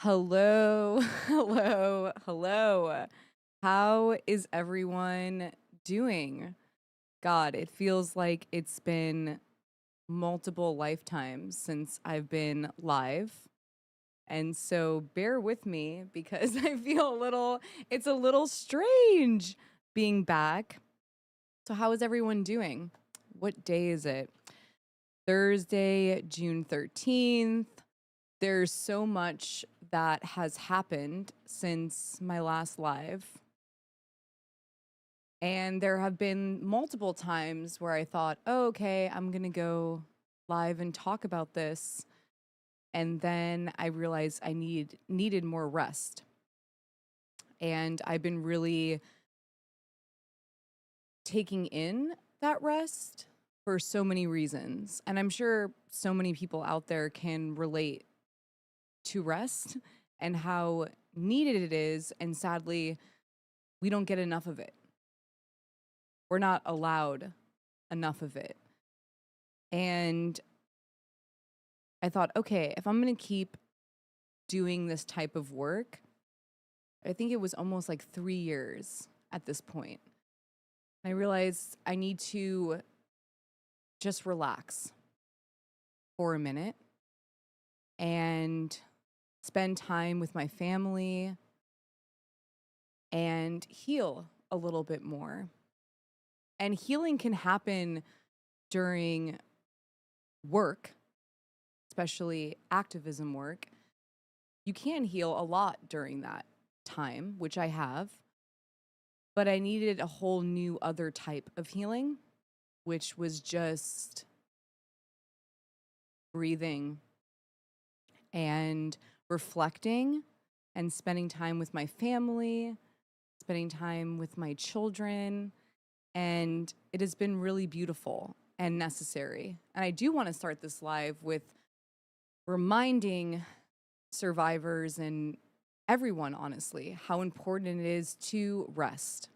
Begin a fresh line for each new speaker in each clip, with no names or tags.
Hello, hello, hello. How is everyone doing? God, it feels like it's been multiple lifetimes since I've been live. And so bear with me because I feel it's a little strange being back. So, how is everyone doing? What day is it? Thursday, June 13th. There's so much that has happened since my last live. And there have been multiple times where I thought, oh, okay, I'm going to go live and talk about this. And then I realized I needed more rest. And I've been really taking in that rest for so many reasons. And I'm sure so many people out there can relate to rest and how needed it is. And sadly, we don't get enough of it. We're not allowed enough of it. And I thought, okay, if I'm going to keep doing this type of work, I think it was almost like 3 years at this point. I realized I need to just relax for a minute and spend time with my family and heal a little bit more. And healing can happen during work, especially activism work. You can heal a lot during that time, which I have. But I needed a whole new other type of healing, which was just breathing and reflecting and spending time with my family, spending time with my children. And it has been really beautiful and necessary. And I do want to start this live with reminding survivors and everyone, honestly, how important it is to rest.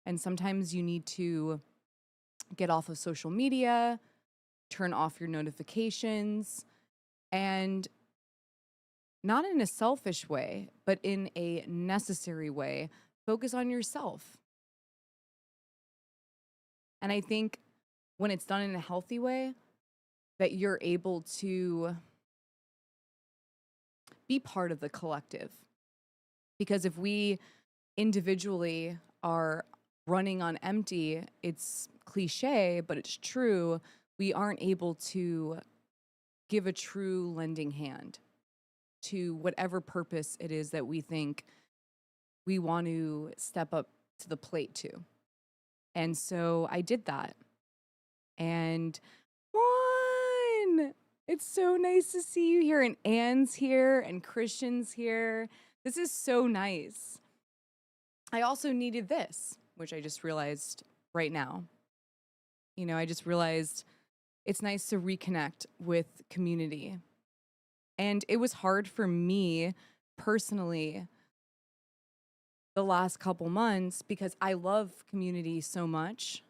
And sometimes you need to get off of social media, turn off your notifications, and not in a selfish way, but in a necessary way, focus on yourself. And I think when it's done in a healthy way, that you're able to be part of the collective. Because if we individually are running on empty, it's cliche, but it's true, we aren't able to give a true lending hand to whatever purpose it is that we think we want to step up to the plate to. And so I did that. And one, it's so nice to see you here. And Anne's here and Christian's here. This is so nice. I also needed this, which I just realized right now. You know, I just realized it's nice to reconnect with community. And it was hard for me personally the last couple months because I love community so much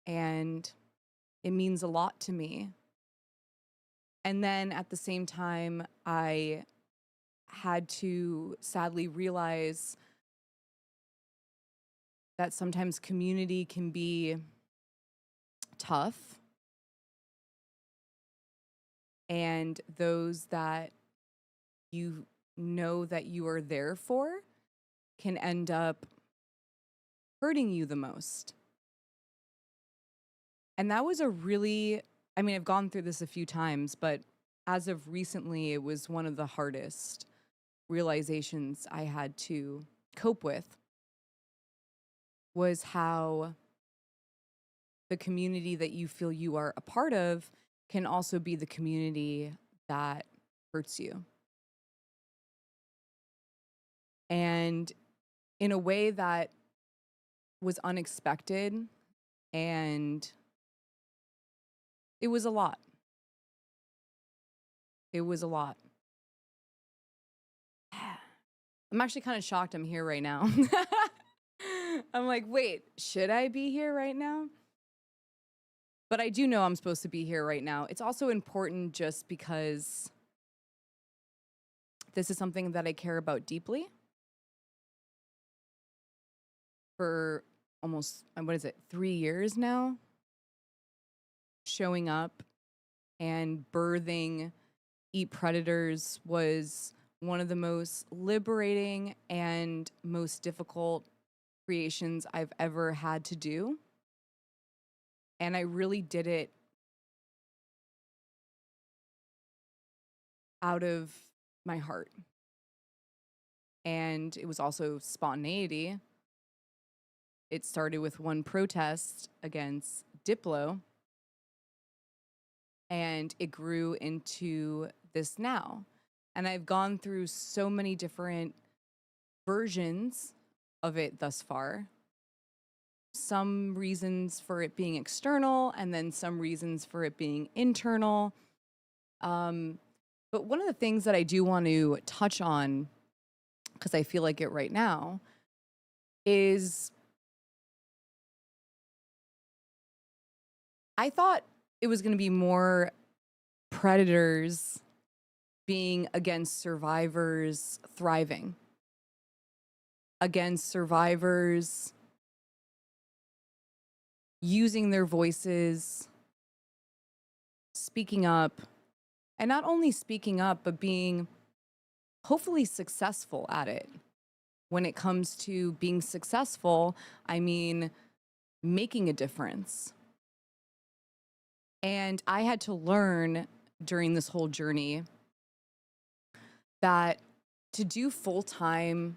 and it means a lot to me. And then at the same time, I had to sadly realize that sometimes community can be tough. And those that you know that you are there for can end up hurting you the most. And that was I've gone through this a few times, but as of recently, it was one of the hardest realizations I had to cope with, was how the community that you feel you are a part of can also be the community that hurts you. And in a way that was unexpected, and it was a lot. It was a lot. I'm actually kind of shocked I'm here right now. I'm like, wait, should I be here right now? But I do know I'm supposed to be here right now. It's also important just because This is something that I care about deeply. For almost, 3 years now, showing up and birthing Eat Predators was one of the most liberating and most difficult creations I've ever had to do. And I really did it out of my heart. And it was also spontaneity. It started with one protest against Diplo, and it grew into this now. And I've gone through so many different versions of it thus far. Some reasons for it being external, and then some reasons for it being internal. But one of the things that I do want to touch on, because I feel like it right now, is I thought it was going to be more predators being against survivors thriving, against survivors using their voices, speaking up, and not only speaking up, but being hopefully successful at it. When it comes to being successful, I mean making a difference. And I had to learn during this whole journey that to do full-time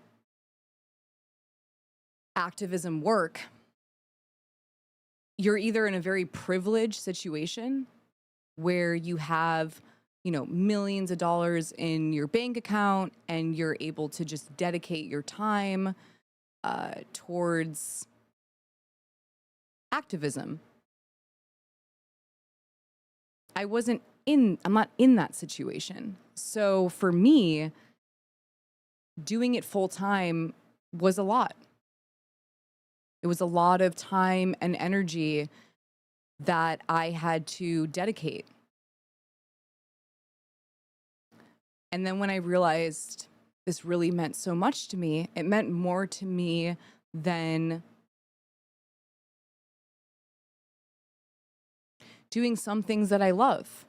activism work, you're either in a very privileged situation where you have, millions of dollars in your bank account and you're able to just dedicate your time towards activism. I'm not in that situation. So for me, doing it full time was a lot. It was a lot of time and energy that I had to dedicate. And then when I realized this really meant so much to me, it meant more to me than doing some things that I love,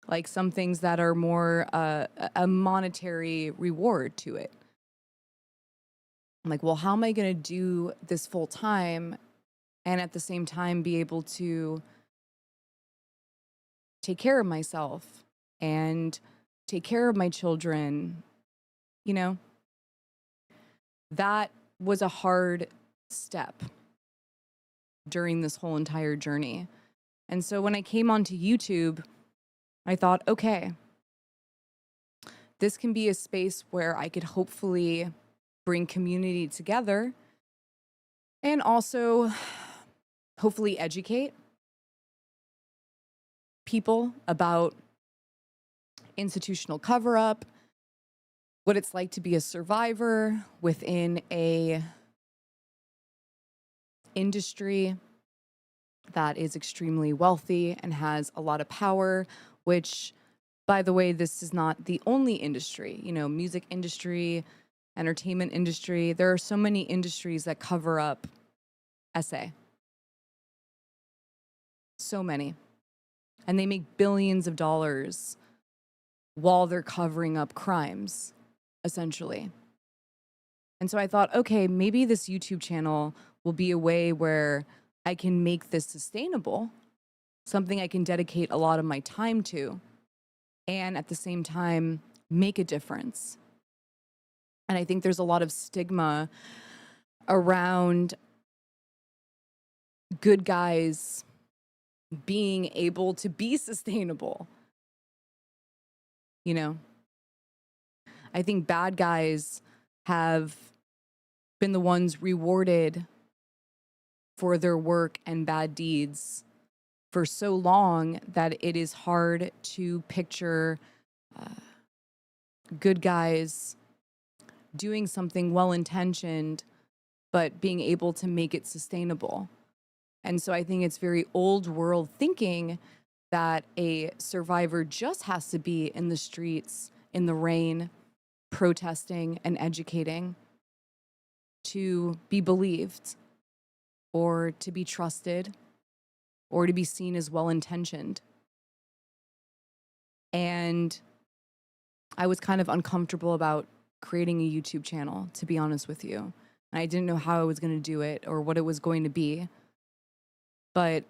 like some things that are more a monetary reward to it. I'm like, well, how am I going to do this full time and at the same time be able to take care of myself and take care of my children? That was a hard step during this whole entire journey. And so when I came onto YouTube, I thought, okay, this can be a space where I could hopefully bring community together and also hopefully educate people about institutional cover-up, what it's like to be a survivor within a industry that is extremely wealthy and has a lot of power, which, by the way, this is not the only industry. Music industry, entertainment industry. There are so many industries that cover up SA. So many. And they make billions of dollars while they're covering up crimes, essentially. And so I thought, okay, maybe this YouTube channel will be a way where I can make this sustainable, something I can dedicate a lot of my time to, and at the same time, make a difference. And I think there's a lot of stigma around good guys being able to be sustainable. I think bad guys have been the ones rewarded for their work and bad deeds for so long that it is hard to picture good guys doing something well-intentioned, but being able to make it sustainable. And so I think it's very old world thinking that a survivor just has to be in the streets in the rain, protesting and educating, to be believed or to be trusted or to be seen as well-intentioned. And I was kind of uncomfortable about creating a YouTube channel, to be honest with you. And I didn't know how I was going to do it or what it was going to be. But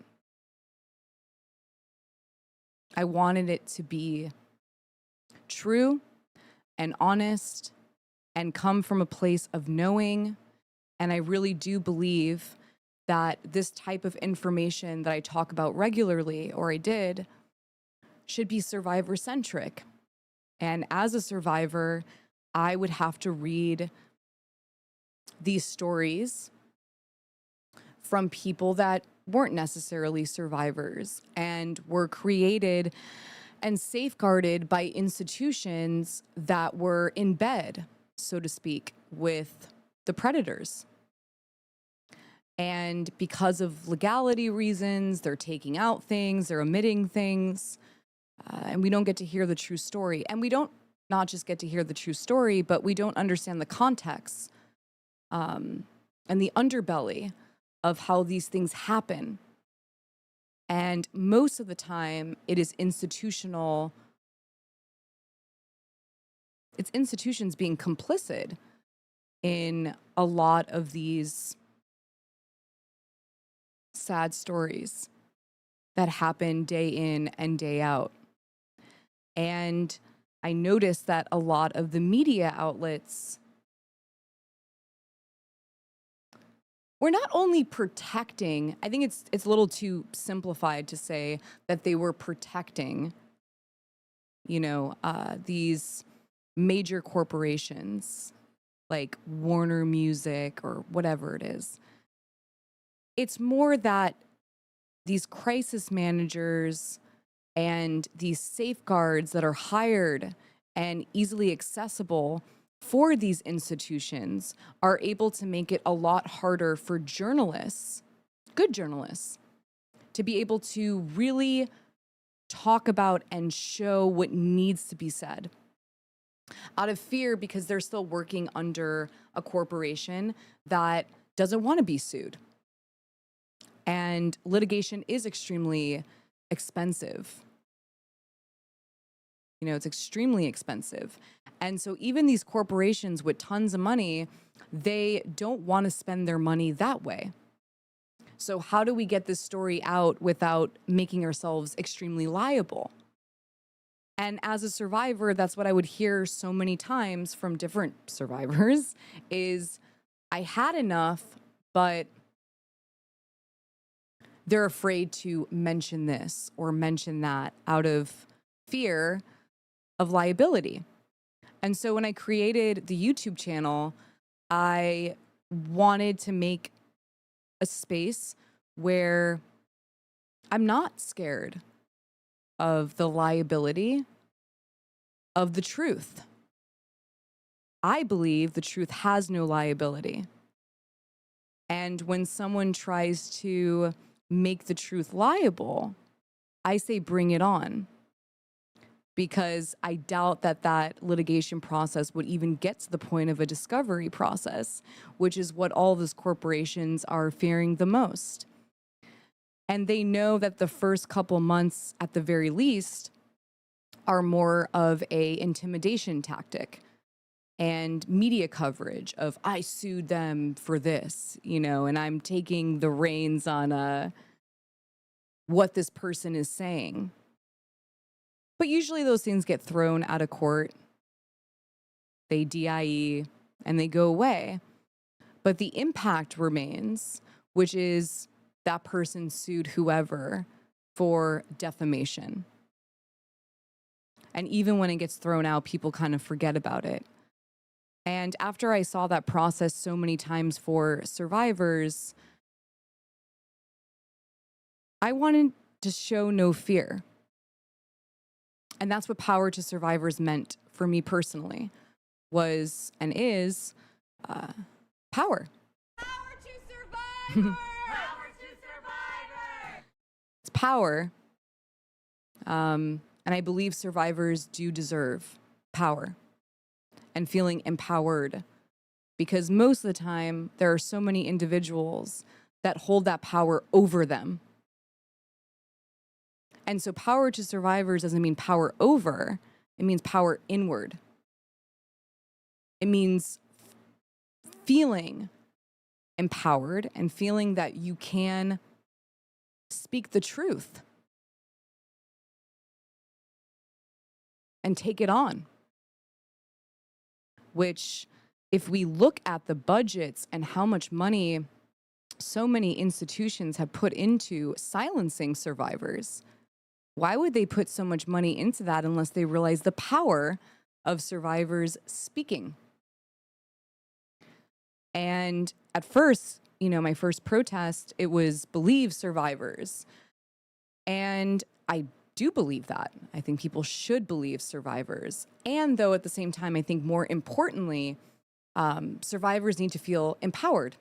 I wanted it to be true and honest and come from a place of knowing. And I really do believe that this type of information that I talk about regularly, or I did, should be survivor-centric. And as a survivor, I would have to read these stories from people that weren't necessarily survivors and were created and safeguarded by institutions that were in bed, so to speak, with the predators. And because of legality reasons, they're taking out things, they're omitting things, and we don't get to hear the true story. And we don't not just get to hear the true story, but we don't understand the context and the underbelly of how these things happen. And most of the time, it is institutional. It's institutions being complicit in a lot of these sad stories that happen day in and day out. And I noticed that a lot of the media outlets were not only protecting, I think it's a little too simplified to say that they were protecting, you know, these major corporations like Warner Music or whatever it is. It's more that these crisis managers and these safeguards that are hired and easily accessible for these institutions are able to make it a lot harder for journalists, good journalists, to be able to really talk about and show what needs to be said. Out of fear, because they're still working under a corporation that doesn't want to be sued. And litigation is extremely expensive. You know, it's extremely expensive. And so even these corporations with tons of money, they don't want to spend their money that way. So how do we get this story out without making ourselves extremely liable? And as a survivor, that's what I would hear so many times from different survivors is I had enough, but they're afraid to mention this or mention that out of fear of liability. And so when I created the YouTube channel, I wanted to make a space where I'm not scared of the liability of the truth. I believe the truth has no liability. And when someone tries to make the truth liable, I say bring it on. Because I doubt that that litigation process would even get to the point of a discovery process, which is what all these corporations are fearing the most. And they know that the first couple months, at the very least, are more of a intimidation tactic and media coverage of, I sued them for this, you know, and I'm taking the reins on what this person is saying. But usually those things get thrown out of court. They DIE and they go away. But the impact remains, which is that person sued whoever for defamation. And even when it gets thrown out, people kind of forget about it. And after I saw that process so many times for survivors, I wanted to show no fear. And that's what Power to Survivors meant for me personally, was and is power. Power to Survivors! Power to Survivors! It's power. And I believe survivors do deserve power and feeling empowered. Because most of the time, there are so many individuals that hold that power over them. And so power to survivors doesn't mean power over, it means power inward. It means feeling empowered and feeling that you can speak the truth and take it on. Which, if we look at the budgets and how much money so many institutions have put into silencing survivors, why would they put so much money into that unless they realize the power of survivors speaking? And at first, you know, my first protest, it was believe survivors. And I do believe that. I think people should believe survivors. And though at the same time, I think more importantly, survivors need to feel empowered,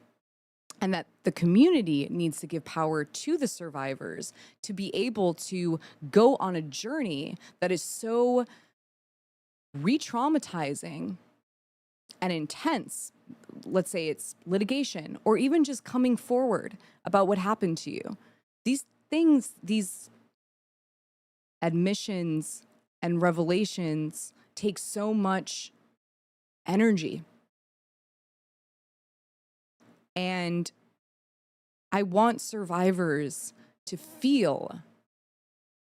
and that the community needs to give power to the survivors to be able to go on a journey that is so re-traumatizing and intense. Let's say it's litigation or even just coming forward about what happened to you. These things, these admissions and revelations take so much energy. And I want survivors to feel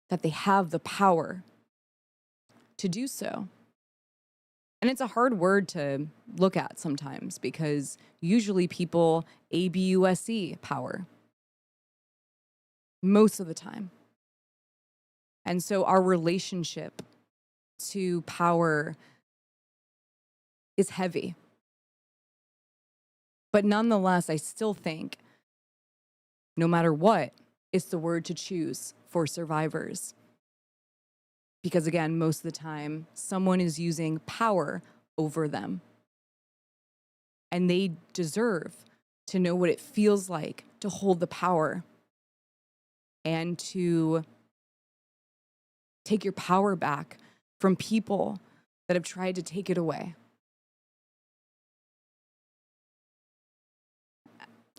that they have the power to do so. And it's a hard word to look at sometimes because usually people ABUSE power most of the time. And so our relationship to power is heavy. But nonetheless, I still think, no matter what, it's the word to choose for survivors. Because again, most of the time, someone is using power over them. And they deserve to know what it feels like to hold the power and to take your power back from people that have tried to take it away.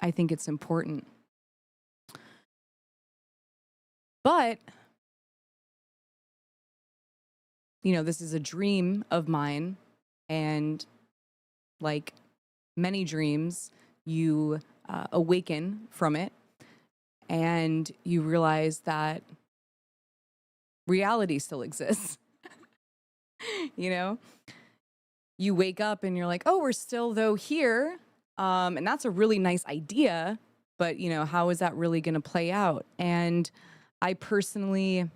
I think it's important. But, you know, this is a dream of mine, and like many dreams, you awaken from it, and you realize that reality still exists. You know? You wake up and you're like, oh, we're still though here. And that's a really nice idea, but you know, how is that really going to play out? And I personally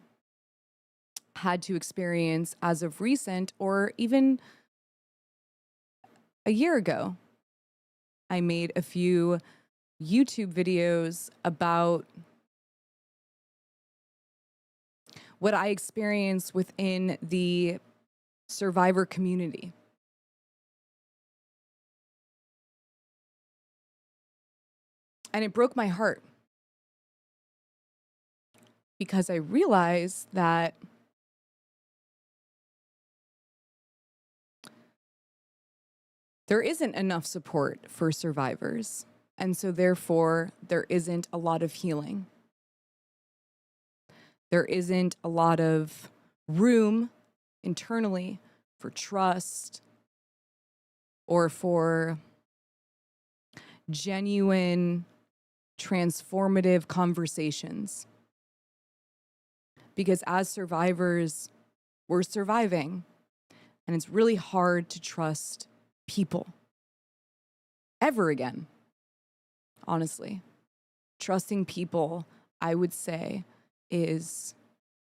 had to experience as of recent, or even a year ago, I made a few YouTube videos about what I experienced within the survivor community. And it broke my heart because I realized that there isn't enough support for survivors. And so therefore, there isn't a lot of healing. There isn't a lot of room internally for trust or for genuine, transformative conversations. Because as survivors, we're surviving, and it's really hard to trust people ever again. Honestly, trusting people, I would say, is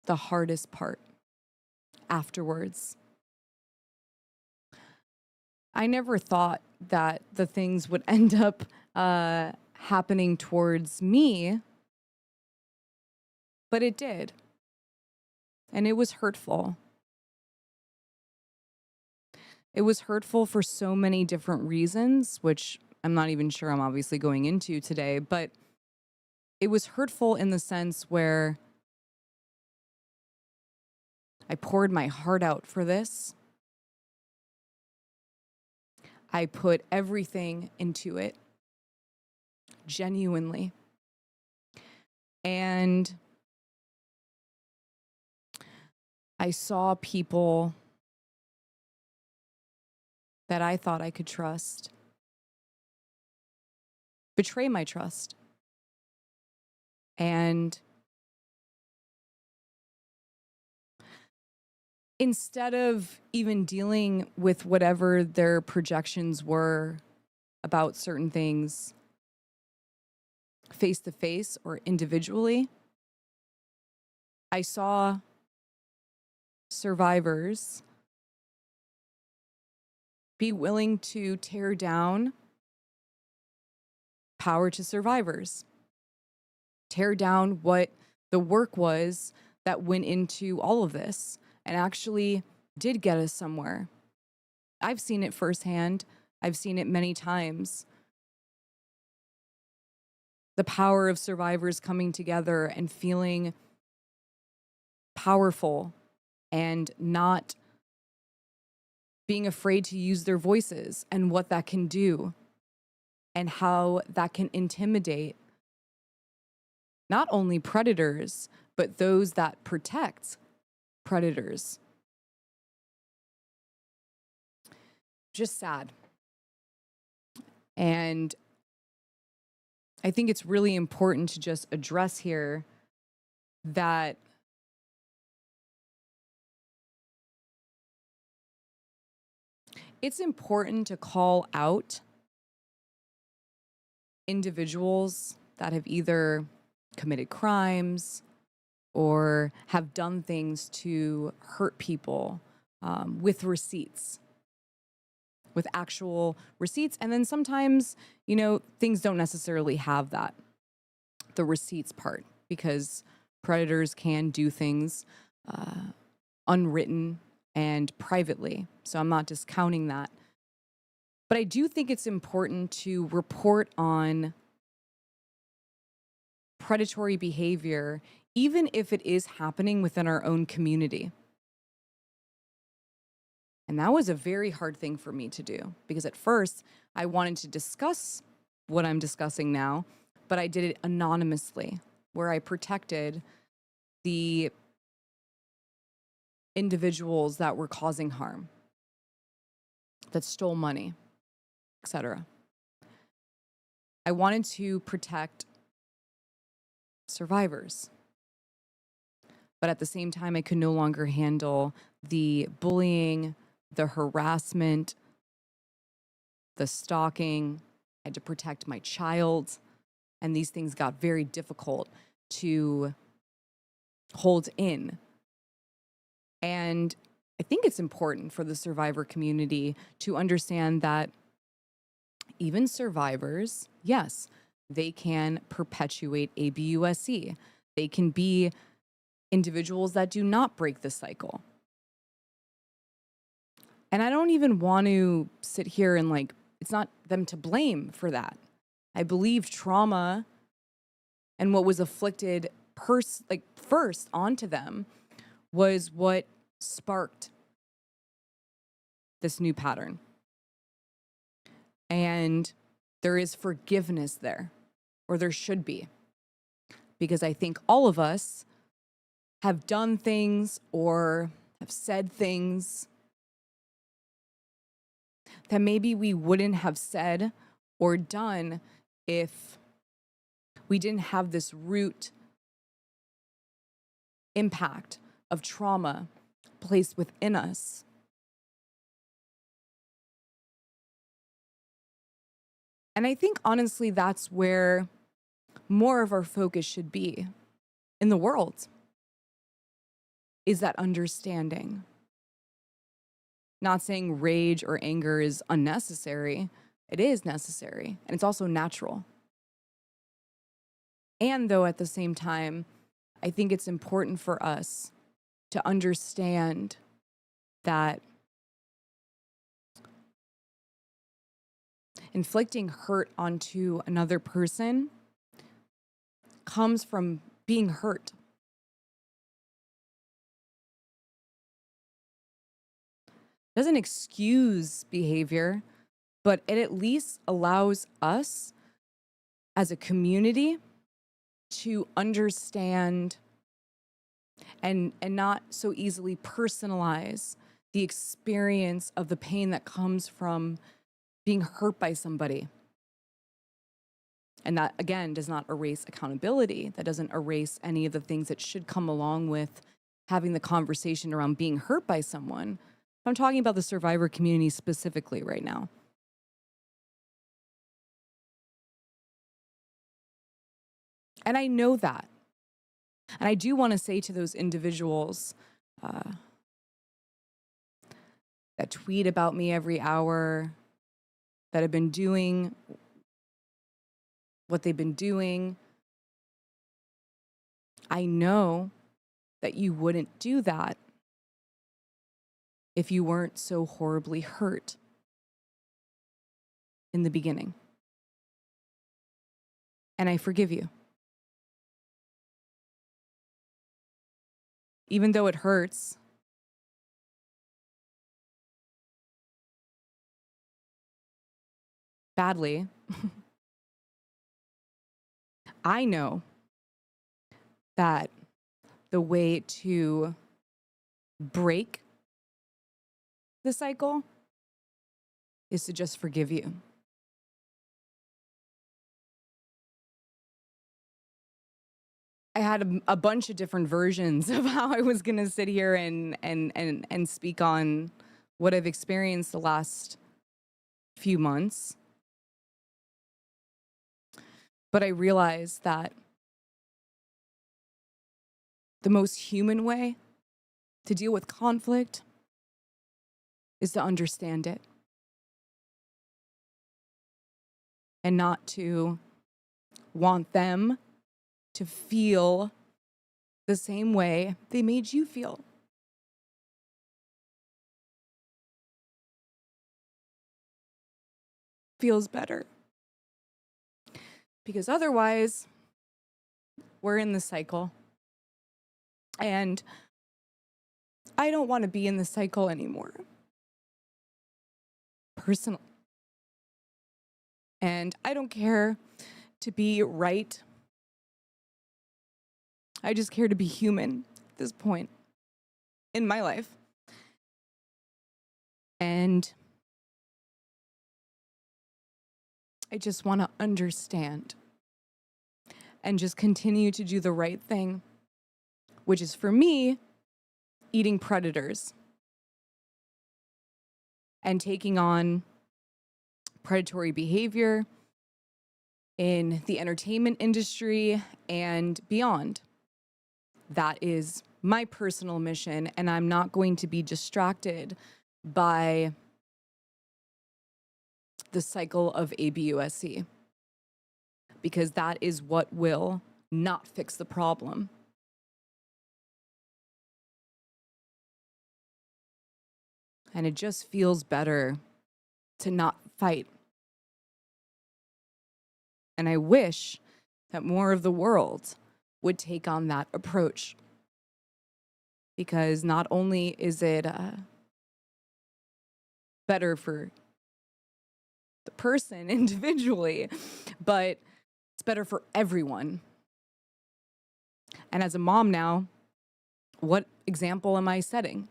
the hardest part afterwards. I never thought that the things would end up happening towards me, but it did. And it was hurtful. It was hurtful for so many different reasons, which I'm not even sure I'm obviously going into today, but it was hurtful in the sense where I poured my heart out for this, I put everything into it, genuinely. And I saw people that I thought I could trust betray my trust. And instead of even dealing with whatever their projections were about certain things face to face or individually, I saw survivors be willing to tear down power to survivors, tear down what the work was that went into all of this and actually did get us somewhere. I've seen it firsthand. I've seen it many times. The power of survivors coming together and feeling powerful and not being afraid to use their voices, and what that can do and how that can intimidate not only predators, but those that protect predators. Just sad. And I think it's really important to just address here that it's important to call out individuals that have either committed crimes or have done things to hurt people with receipts, with actual receipts. And then sometimes, you know, things don't necessarily have that, the receipts part, because predators can do things unwritten and privately. So I'm not discounting that. But I do think it's important to report on predatory behavior, even if it is happening within our own community. And that was a very hard thing for me to do, because at first I wanted to discuss what I'm discussing now, but I did it anonymously, where I protected the individuals that were causing harm, that stole money, etc. I wanted to protect survivors, but at the same time, I could no longer handle the bullying, the harassment, the stalking. I had to protect my child, and these things got very difficult to hold in. And I think it's important for the survivor community to understand that even survivors, yes, they can perpetuate ABUSE. They can be individuals that do not break the cycle. And I don't even want to sit here and like, it's not them to blame for that. I believe trauma and what was afflicted first onto them was what sparked this new pattern. And there is forgiveness there, or there should be, because I think all of us have done things or have said things that maybe we wouldn't have said or done if we didn't have this root impact of trauma placed within us. And I think, honestly, that's where more of our focus should be in the world, is that understanding. Not saying rage or anger is unnecessary. It is necessary, and it's also natural. And though at the same time, I think it's important for us to understand that inflicting hurt onto another person comes from being hurt. It doesn't excuse behavior, but it at least allows us as a community to understand and not so easily personalize the experience of the pain that comes from being hurt by somebody. And that, again, does not erase accountability. That doesn't erase any of the things that should come along with having the conversation around being hurt by someone. I'm talking about the survivor community specifically right now. And I know that. And I do want to say to those individuals that tweet about me every hour, that have been doing what they've been doing, I know that you wouldn't do that if you weren't so horribly hurt in the beginning. And I forgive you. Even though it hurts, badly, I know that the way to break the cycle is to just forgive you. I had a bunch of different versions of how I was going to sit here and speak on what I've experienced the last few months. But I realized that the most human way to deal with conflict is to understand it and not to want them to feel the same way they made you feel. Feels better. Because otherwise, we're in the cycle. And I don't want to be in the cycle anymore. Personally. And I don't care to be right. I just care to be human at this point in my life. And I just want to understand and just continue to do the right thing, which is for me, eating predators and taking on predatory behavior in the entertainment industry and beyond. That is my personal mission, and I'm not going to be distracted by the cycle of ABUSC, because that is what will not fix the problem. And it just feels better to not fight. And I wish that more of the world would take on that approach. Because not only is it better for the person individually, but it's better for everyone. And as a mom now, what example am I setting?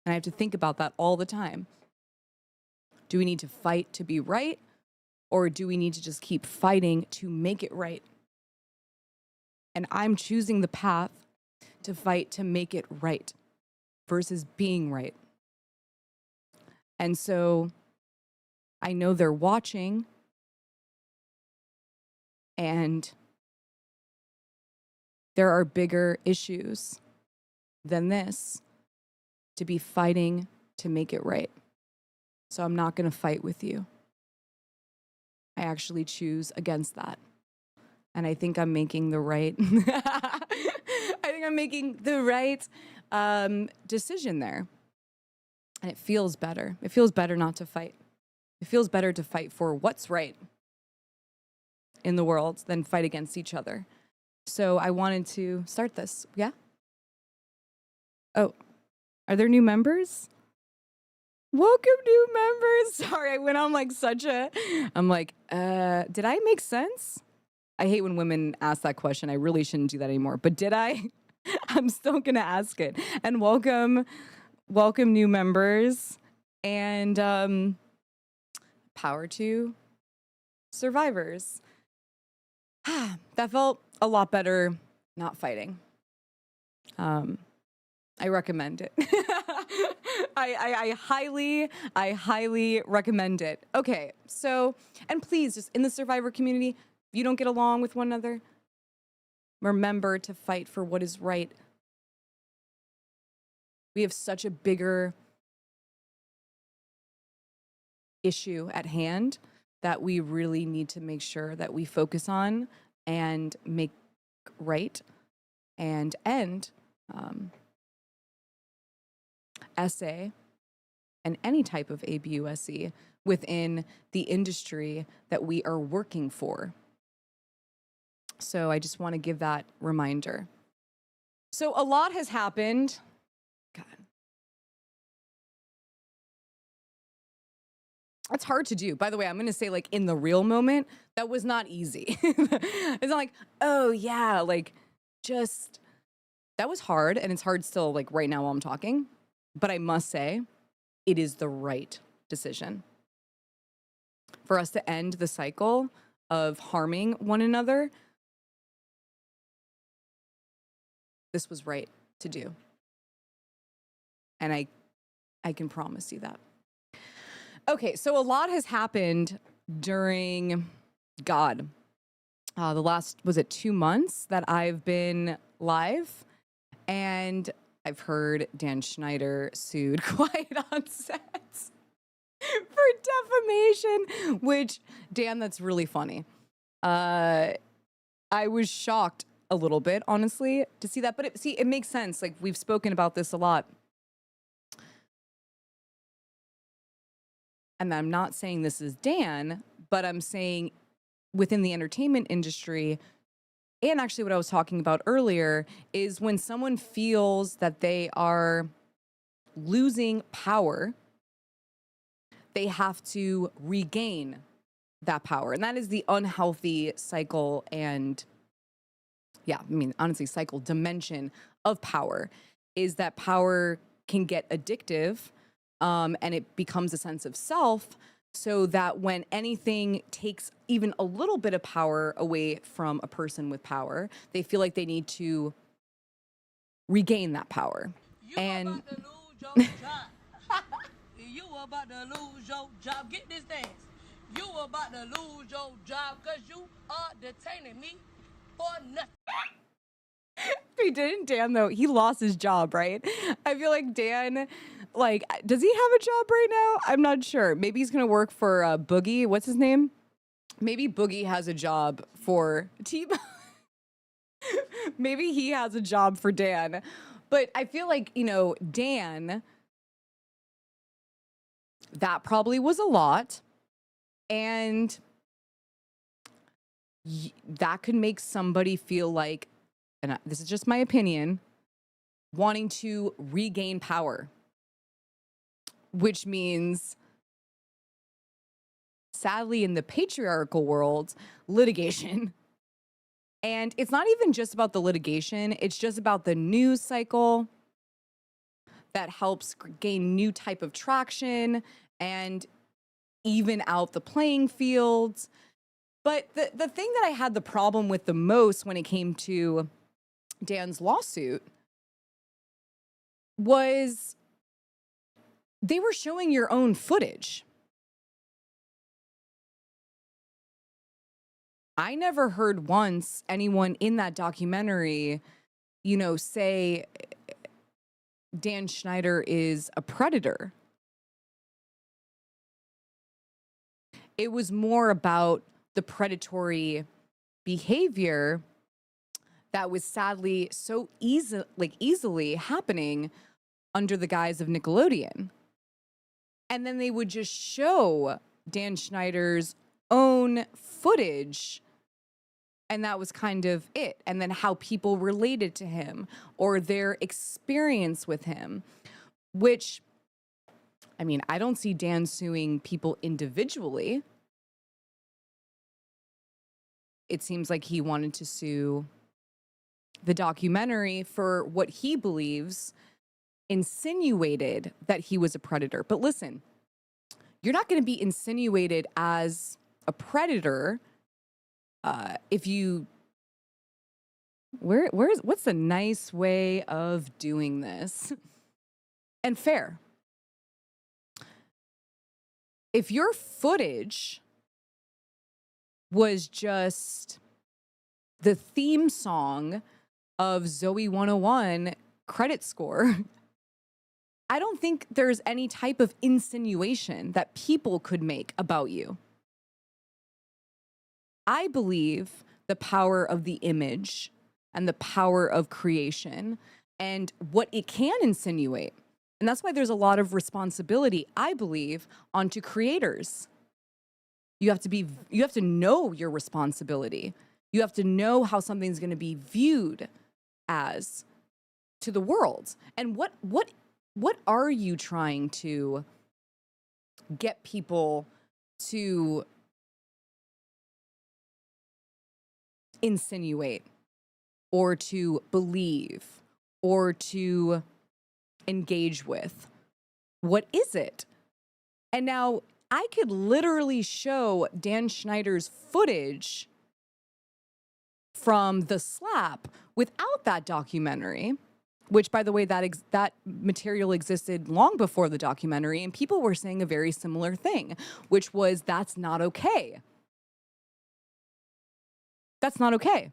And I have to think about that all the time. Do we need to fight to be right? Or do we need to just keep fighting to make it right? And I'm choosing the path to fight to make it right versus being right. And so I know they're watching, and there are bigger issues than this to be fighting to make it right. So I'm not going to fight with you. I actually choose against that. And I think I'm making the right decision there. And it feels better. It feels better not to fight. It feels better to fight for what's right in the world than fight against each other. So I wanted to start this. Yeah? Oh, are there new members? Welcome new members. Sorry, I went on like I'm like, did I make sense? I hate when women ask that question. I really shouldn't do that anymore. But did I? I'm still gonna ask it. And welcome new members. And power to survivors. That felt a lot better not fighting. I recommend it. I highly recommend it. Okay, so, and please, just in the survivor community, if you don't get along with one another, remember to fight for what is right. We have such a bigger issue at hand that we really need to make sure that we focus on and make right and end SA and any type of ABUSE within the industry that we are working for. So I just want to give that reminder. So a lot has happened. God. That's hard to do. By the way, I'm going to say, like, in the real moment, that was not easy. It's not like, oh yeah, like, just, that was hard. And it's hard still, like, right now while I'm talking. But I must say, it is the right decision. For us to end the cycle of harming one another, this was right to do. And I can promise you that. Okay, so a lot has happened during, God, the last, was it 2 months that I've been live? And I've heard Dan Schneider sued Quiet on Set for defamation, which, Dan, that's really funny. I was shocked a little bit, honestly, to see that. But it makes sense. Like, we've spoken about this a lot. And I'm not saying this is Dan, but I'm saying within the entertainment industry, and actually what I was talking about earlier, is when someone feels that they are losing power, they have to regain that power. And that is the unhealthy cycle and, yeah, I mean, honestly, cycle dimension of power, is that power can get addictive, and it becomes a sense of self, so that when anything takes even a little bit of power away from a person with power, they feel like they need to regain that power. And
about to lose your job. You about to lose your job. Get this dance. You about to lose your job because you are detaining me for nothing.
he didn't, Dan, though, he lost his job, right? I feel like Dan, like, does he have a job right now? I'm not sure. Maybe he's going to work for Boogie. What's his name? Maybe Boogie has a job for Team. Maybe he has a job for Dan. But I feel like, you know, Dan, that probably was a lot. And that could make somebody feel like, and this is just my opinion, wanting to regain power, which means, sadly, in the patriarchal world, litigation. And it's not even just about the litigation, it's just about the news cycle that helps gain new type of traction and even out the playing fields. But the thing that I had the problem with the most when it came to Dan's lawsuit was they were showing your own footage. I never heard once anyone in that documentary, you know, say Dan Schneider is a predator. It was more about the predatory behavior that was sadly so easily happening under the guise of Nickelodeon. And then they would just show Dan Schneider's own footage, and that was kind of it. And then how people related to him or their experience with him, which I mean, I don't see Dan suing people individually. It seems like he wanted to sue the documentary for what he believes insinuated that he was a predator. But listen, you're not going to be insinuated as a predator if you... What's a nice way of doing this? And fair. If your footage was just the theme song of Zoe 101 credit score, I don't think there's any type of insinuation that people could make about you. I believe the power of the image and the power of creation and what it can insinuate. And that's why there's a lot of responsibility, I believe, onto creators. You have to know your responsibility. You have to know how something's going to be viewed as to the world. And what are you trying to get people to insinuate or to believe or to engage with? What is it? And now I could literally show Dan Schneider's footage from the slap without that documentary, which, by the way, that material existed long before the documentary, and people were saying a very similar thing, which was, that's not okay. That's not okay.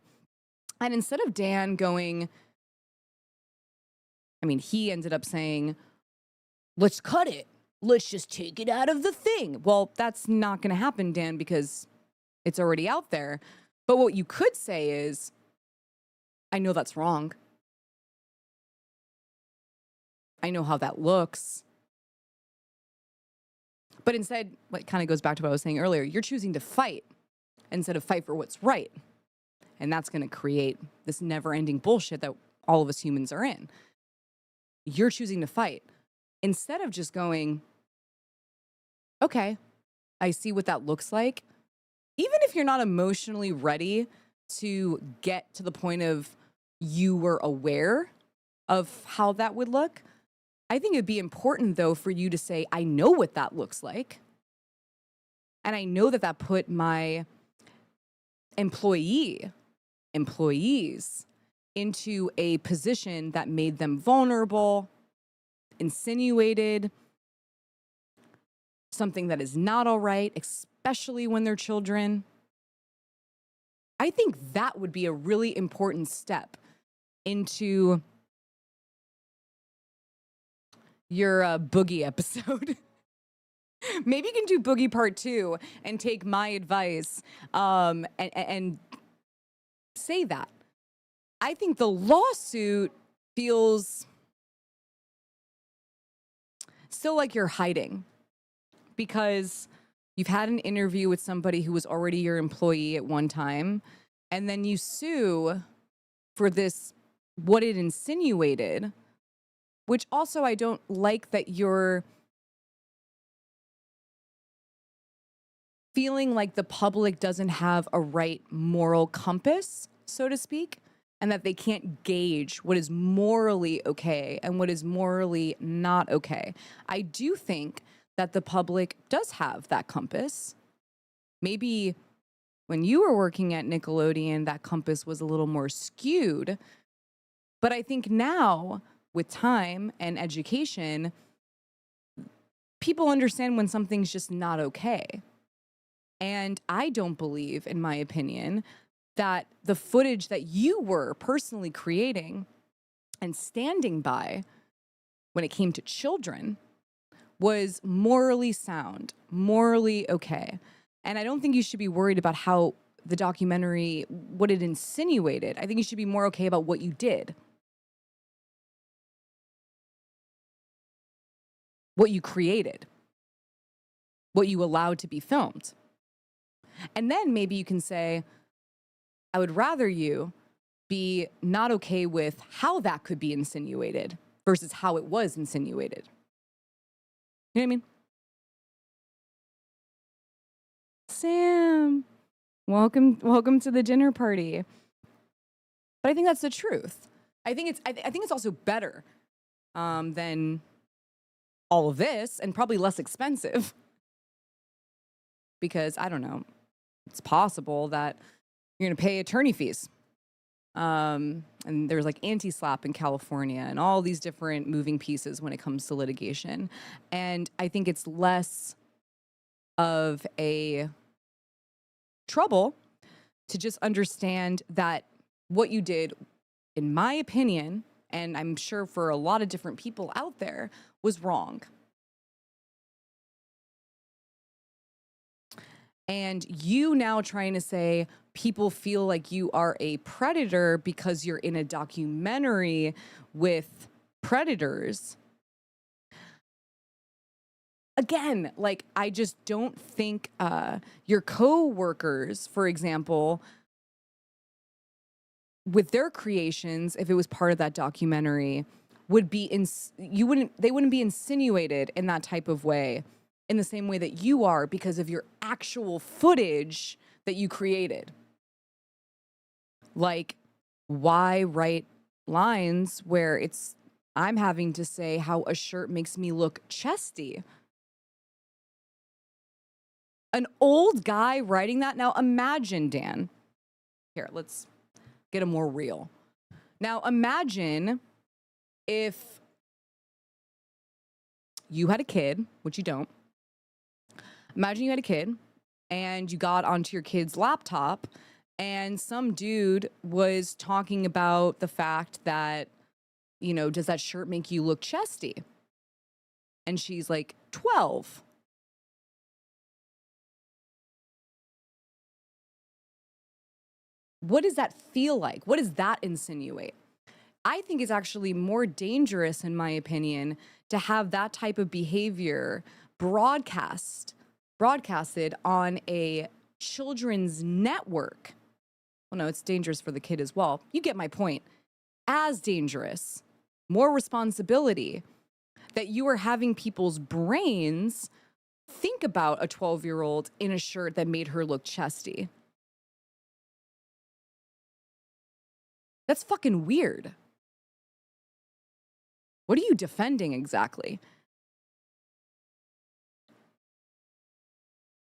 And instead of Dan going, I mean, he ended up saying, let's cut it. Let's just take it out of the thing. Well, that's not going to happen, Dan, because it's already out there. But what you could say is, I know that's wrong. I know how that looks. But instead, what kind of goes back to what I was saying earlier, you're choosing to fight instead of fight for what's right. And that's going to create this never-ending bullshit that all of us humans are in. You're choosing to fight instead of just going, okay, I see what that looks like. Even if you're not emotionally ready to get to the point of you were aware of how that would look, I think it'd be important, though, for you to say, I know what that looks like. And I know that that put my employees into a position that made them vulnerable, insinuated something that is not all right, especially when they're children. I think that would be a really important step into your Boogie episode. Maybe you can do Boogie Part 2 and take my advice and say that. I think the lawsuit feels still like you're hiding because you've had an interview with somebody who was already your employee at one time, and then you sue for this, what it insinuated, which also I don't like that you're feeling like the public doesn't have a right moral compass, so to speak, and that they can't gauge what is morally okay and what is morally not okay. I do think that the public does have that compass. Maybe when you were working at Nickelodeon, that compass was a little more skewed. But I think now, with time and education, people understand when something's just not okay. And I don't believe, in my opinion, that the footage that you were personally creating and standing by when it came to children was morally sound, morally okay. And I don't think you should be worried about how the documentary, what it insinuated. I think you should be more okay about what you did. What you created. What you allowed to be filmed. And then maybe you can say, I would rather you be not okay with how that could be insinuated versus how it was insinuated. You know what I mean? Sam, welcome to the dinner party. But I think that's the truth. I think it's also better than all of this, and probably less expensive. Because I don't know, it's possible that you're gonna pay attorney fees. And there's like anti-SLAPP in California and all these different moving pieces when it comes to litigation. And I think it's less of a trouble to just understand that what you did, in my opinion, and I'm sure for a lot of different people out there, was wrong. And you now trying to say people feel like you are a predator because you're in a documentary with predators. Again, like, I just don't think your co-workers, for example, with their creations, if it was part of that documentary, would be they wouldn't be insinuated in that type of way, in the same way that you are, because of your actual footage that you created. Like, why write lines where I'm having to say how a shirt makes me look chesty? An old guy writing that? Now imagine, Dan. Here, let's get a more real. Now imagine if you had a kid, which you don't. Imagine you had a kid and you got onto your kid's laptop and some dude was talking about the fact that, you know, does that shirt make you look chesty? And she's like, 12. What does that feel like? What does that insinuate? I think it's actually more dangerous, in my opinion, to have that type of behavior broadcasted on a children's network. Well, no, it's dangerous for the kid as well. You get my point. As dangerous, more responsibility, that you are having people's brains think about a 12-year-old in a shirt that made her look chesty. That's fucking weird. What are you defending exactly?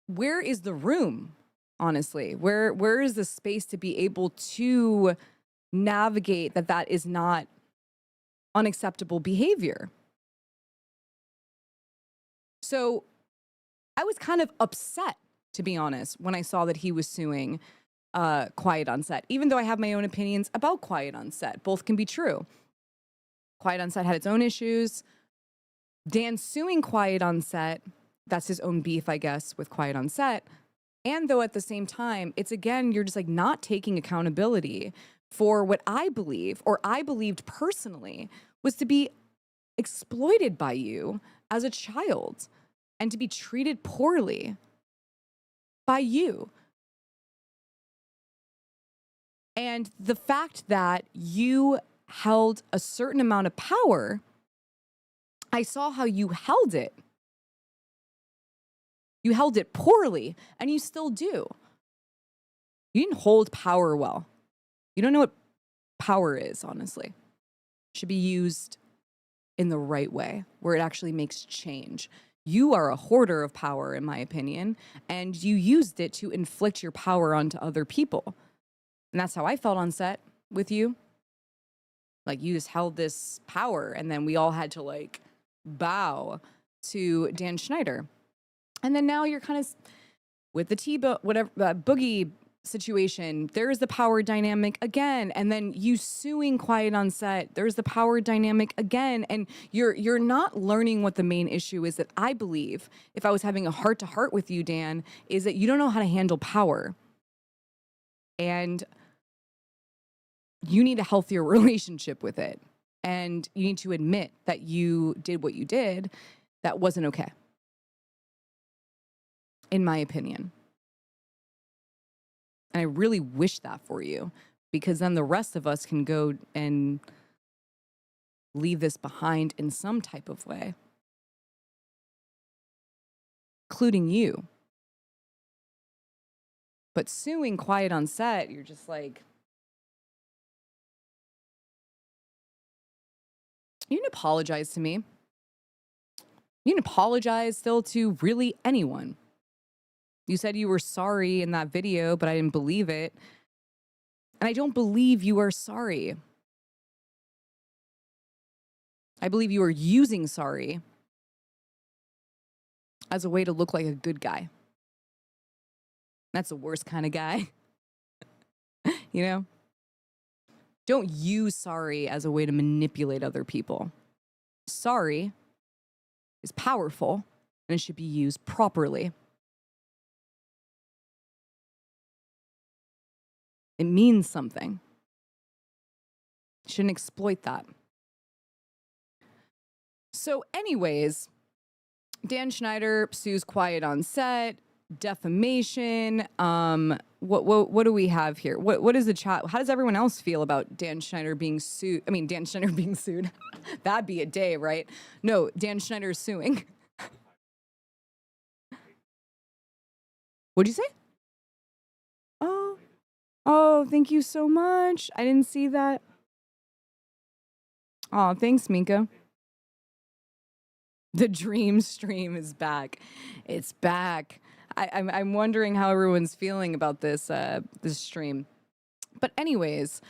Where is the room, honestly? Where is the space to be able to navigate that is not unacceptable behavior? So I was kind of upset, to be honest, when I saw that he was suing Quiet on Set, even though I have my own opinions about Quiet on Set. Both can be true. Quiet on Set had its own issues. Dan suing Quiet on Set, that's his own beef, I guess, with Quiet on Set. And though at the same time, it's again, you're just like not taking accountability for what I believe, or I believed personally, was to be exploited by you as a child and to be treated poorly by you. And the fact that you held a certain amount of power, I saw how you held it. You held it poorly, and you still do. You didn't hold power well. You don't know what power is, honestly. It should be used in the right way, where it actually makes change. You are a hoarder of power, in my opinion, and you used it to inflict your power onto other people. And that's how I felt on set with you. Like, you just held this power, and then we all had to, like, bow to Dan Schneider. And then now you're kind of with the Boogie situation, there's the power dynamic again. And then you suing Quiet on Set, there's the power dynamic again. And you're not learning what the main issue is that I believe, if I was having a heart-to-heart with you, Dan, is that you don't know how to handle power. And you need a healthier relationship with it. And you need to admit that you did what you did that wasn't okay, in my opinion. And I really wish that for you, because then the rest of us can go and leave this behind in some type of way. including you. But suing quiet on set, you're just like, you didn't apologize to me. You didn't apologize still to really anyone. You said you were sorry in that video, but I didn't believe it. And I don't believe you are sorry. I believe you are using sorry as a way to look like a good guy. That's the worst kind of guy. You know? Don't use sorry as a way to manipulate other people. Sorry is powerful and it should be used properly. It means something. Shouldn't exploit that. So anyways, Dan Schneider sues quiet on set, defamation. What do we have here? What is the chat? How does everyone else feel about Dan Schneider being sued? I mean, Dan Schneider being sued. That'd be a day, right? No, Dan Schneider is suing. What'd you say? Oh, thank you so much. I didn't see that. Oh, thanks, Minka. The dream stream is back. It's back. I'm wondering how everyone's feeling about this this stream. But anyways,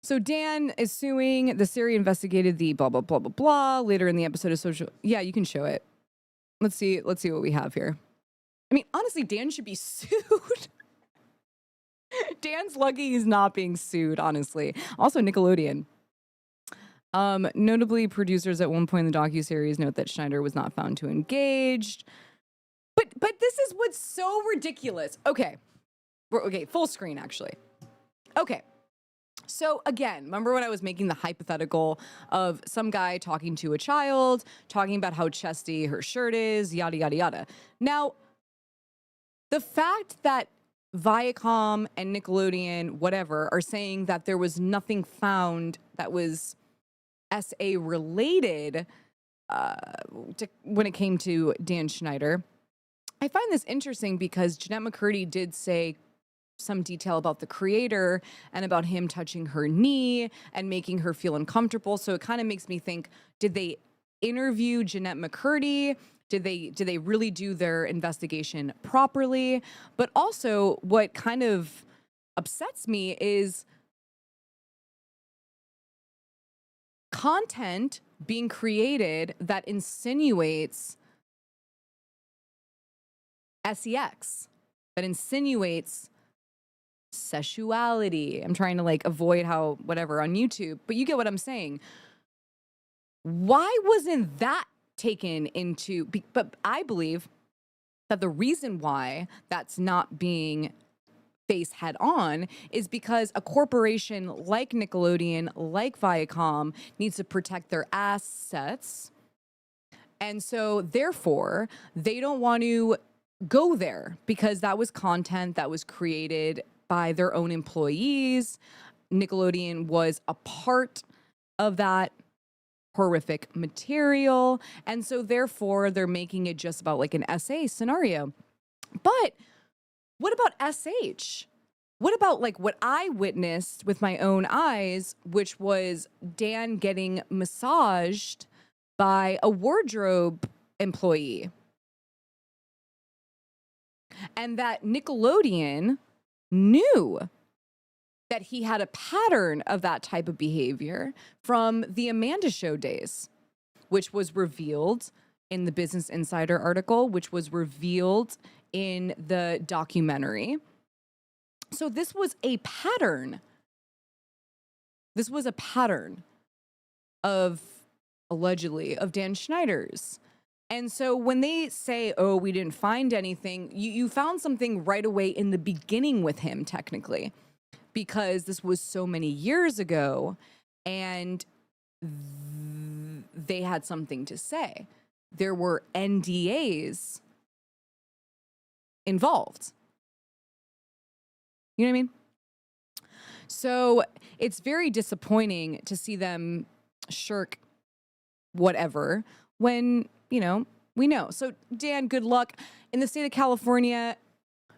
so Dan is suing. The Siri investigated the blah blah blah blah blah. Later in the episode of social. Yeah, you can show it. Let's see what we have here. I mean, honestly, Dan should be sued. Dan's lucky he's not being sued, honestly. Also, Nickelodeon. Notably, producers at one point in the docuseries note that Schneider was not found to engaged. But this is what's so ridiculous. Okay. Okay, full screen, actually. Okay. So again, remember when I was making the hypothetical of some guy talking to a child, talking about how chesty her shirt is, yada, yada, yada. Now, the fact that Viacom and Nickelodeon, whatever, are saying that there was nothing found that was SA related when it came to Dan Schneider. I find this interesting because Jeanette McCurdy did say some detail about the creator and about him touching her knee and making her feel uncomfortable. So it kind of makes me think, did they interview Jeanette McCurdy? Did they really do their investigation properly? But also what kind of upsets me is content being created that insinuates sex, that insinuates sexuality. I'm trying to like avoid how whatever on YouTube, but you get what I'm saying. Why wasn't that taken into, but I believe that the reason why that's not being faced head on is because a corporation like Nickelodeon, like Viacom, needs to protect their assets. And so therefore, they don't want to go there because that was content that was created by their own employees. Nickelodeon was a part of that horrific material. And so therefore they're making it just about like an SA scenario. But what about SH? What about like what I witnessed with my own eyes, which was Dan getting massaged by a wardrobe employee? And that Nickelodeon knew that he had a pattern of that type of behavior from the Amanda Show days, which was revealed in the Business Insider article, which was revealed in the documentary. So this was a pattern. This was a pattern of, allegedly, of Dan Schneider's. And so when they say, oh, we didn't find anything, you found something right away in the beginning with him, technically, because this was so many years ago and they had something to say. There were NDAs involved. You know what I mean? So it's very disappointing to see them shirk whatever when, you know, We know. So Dan, good luck. In the state of California,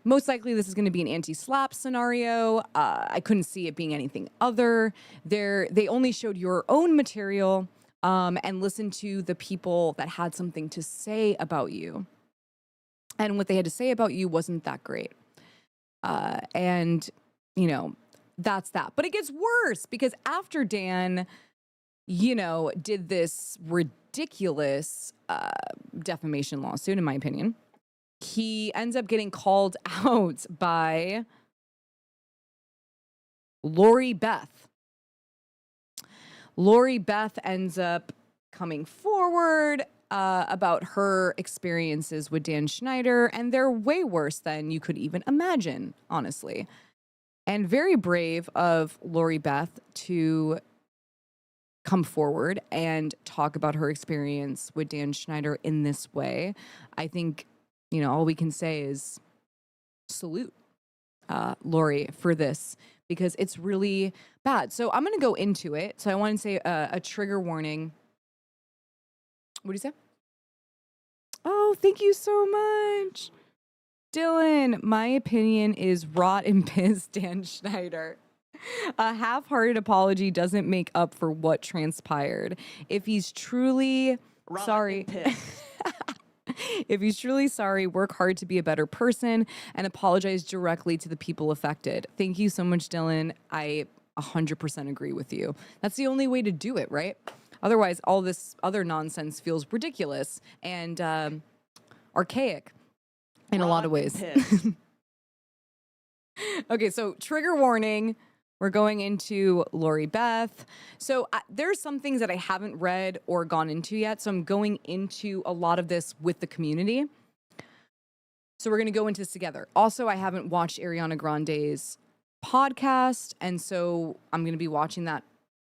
most likely this is going to be an anti-slap scenario. I couldn't see it being anything other. They only showed your own material and listened to the people that had something to say about you. And what they had to say about you wasn't that great. And, you know, that's that. But it gets worse because after Dan, you know, did this ridiculous defamation lawsuit, in my opinion, he ends up getting called out by Lori Beth. Lori Beth ends up coming forward about her experiences with Dan Schneider, and they're way worse than you could even imagine, honestly. And very brave of Lori Beth to come forward and talk about her experience with Dan Schneider in this way. I think, you know, all we can say is salute Lori for this, because it's really bad. So I'm going to go into it. So I want to say a trigger warning. What do you say? Oh, thank you so much. Dylan, my opinion is rot and piss Dan Schneider. A half-hearted apology doesn't make up for what transpired. If he's truly sorry, if he's truly sorry, work hard to be a better person and apologize directly to the people affected. Thank you so much, Dylan. I 100% agree with you. That's the only way to do it, right? Otherwise, all this other nonsense feels ridiculous and archaic in a lot of ways. Okay, so trigger warning. We're going into Lori Beth. So there's some things that I haven't read or gone into yet. So I'm going into a lot of this with the community. So we're going to go into this together. Also, I haven't watched Ariana Grande's podcast. And so I'm going to be watching that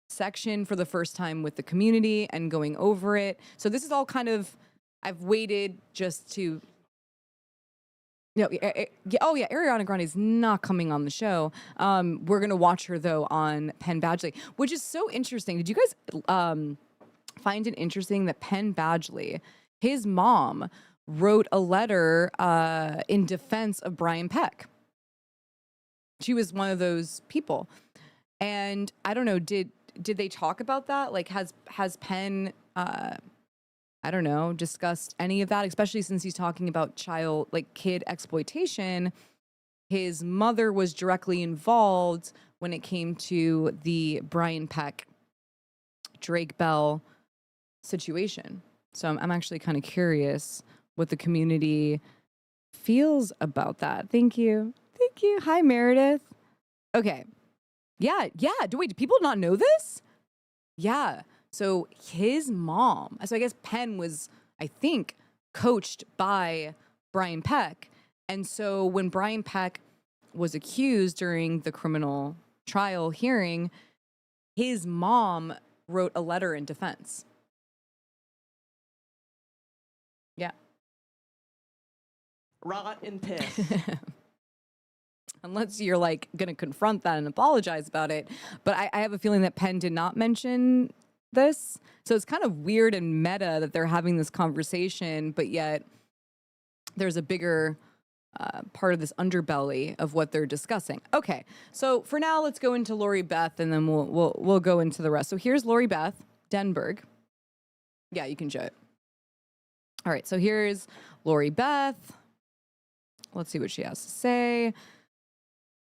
section for the first time with the community and going over it. So this is all kind of, I've waited just to... No, oh yeah, Ariana Grande is not coming on the show. We're gonna watch her though on Penn Badgley, which is so interesting. Did you guys find it interesting that Penn Badgley, his mom, wrote a letter in defense of Brian Peck? She was one of those people, and I don't know. Did they talk about that? Like, has Penn? I don't know, discussed any of that, especially since he's talking about kid exploitation. His mother was directly involved when it came to the Brian Peck, Drake Bell situation. So I'm actually kind of curious what the community feels about that. Thank you. Thank you. Hi, Meredith. Okay. Yeah. Wait, do people not know this? Yeah. So his mom, so I guess Penn was, I think, coached by Brian Peck. And so when Brian Peck was accused during the criminal trial hearing, his mom wrote a letter in defense. Yeah.
Rot and piss.
Unless you're like going to confront that and apologize about it. But I have a feeling that Penn did not mention this. So it's kind of weird and meta that they're having this conversation, but yet there's a bigger part of this underbelly of what they're discussing. Okay, so for now, let's go into Lori Beth, and then we'll go into the rest. So here's Lori Beth Denberg. Yeah, you can show it. All right, so here's Lori Beth. Let's see what she has to say.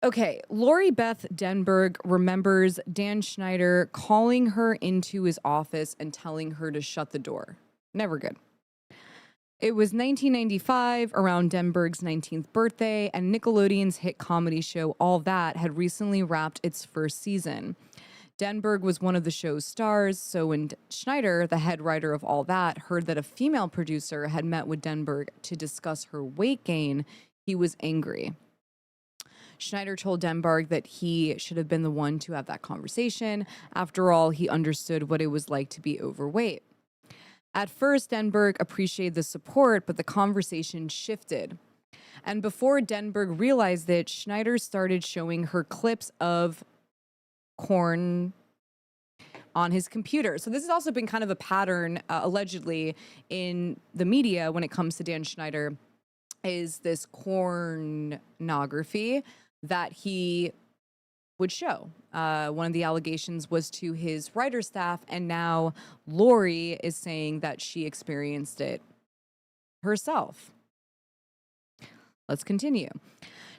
Okay, Lori Beth Denberg remembers Dan Schneider calling her into his office and telling her to shut the door. Never good. It was 1995, around Denberg's 19th birthday, and Nickelodeon's hit comedy show All That had recently wrapped its first season. Denberg was one of the show's stars, so when Schneider, the head writer of All That, heard that a female producer had met with Denberg to discuss her weight gain, he was angry. Schneider told Denberg that he should have been the one to have that conversation. After all, he understood what it was like to be overweight. At first, Denberg appreciated the support, but the conversation shifted. And before Denberg realized it, Schneider started showing her clips of corn on his computer. So this has also been kind of a pattern, allegedly, in the media when it comes to Dan Schneider, is this pornography that he would show. One of the allegations was to his writer staff, and now Lori is saying that she experienced it herself. Let's continue.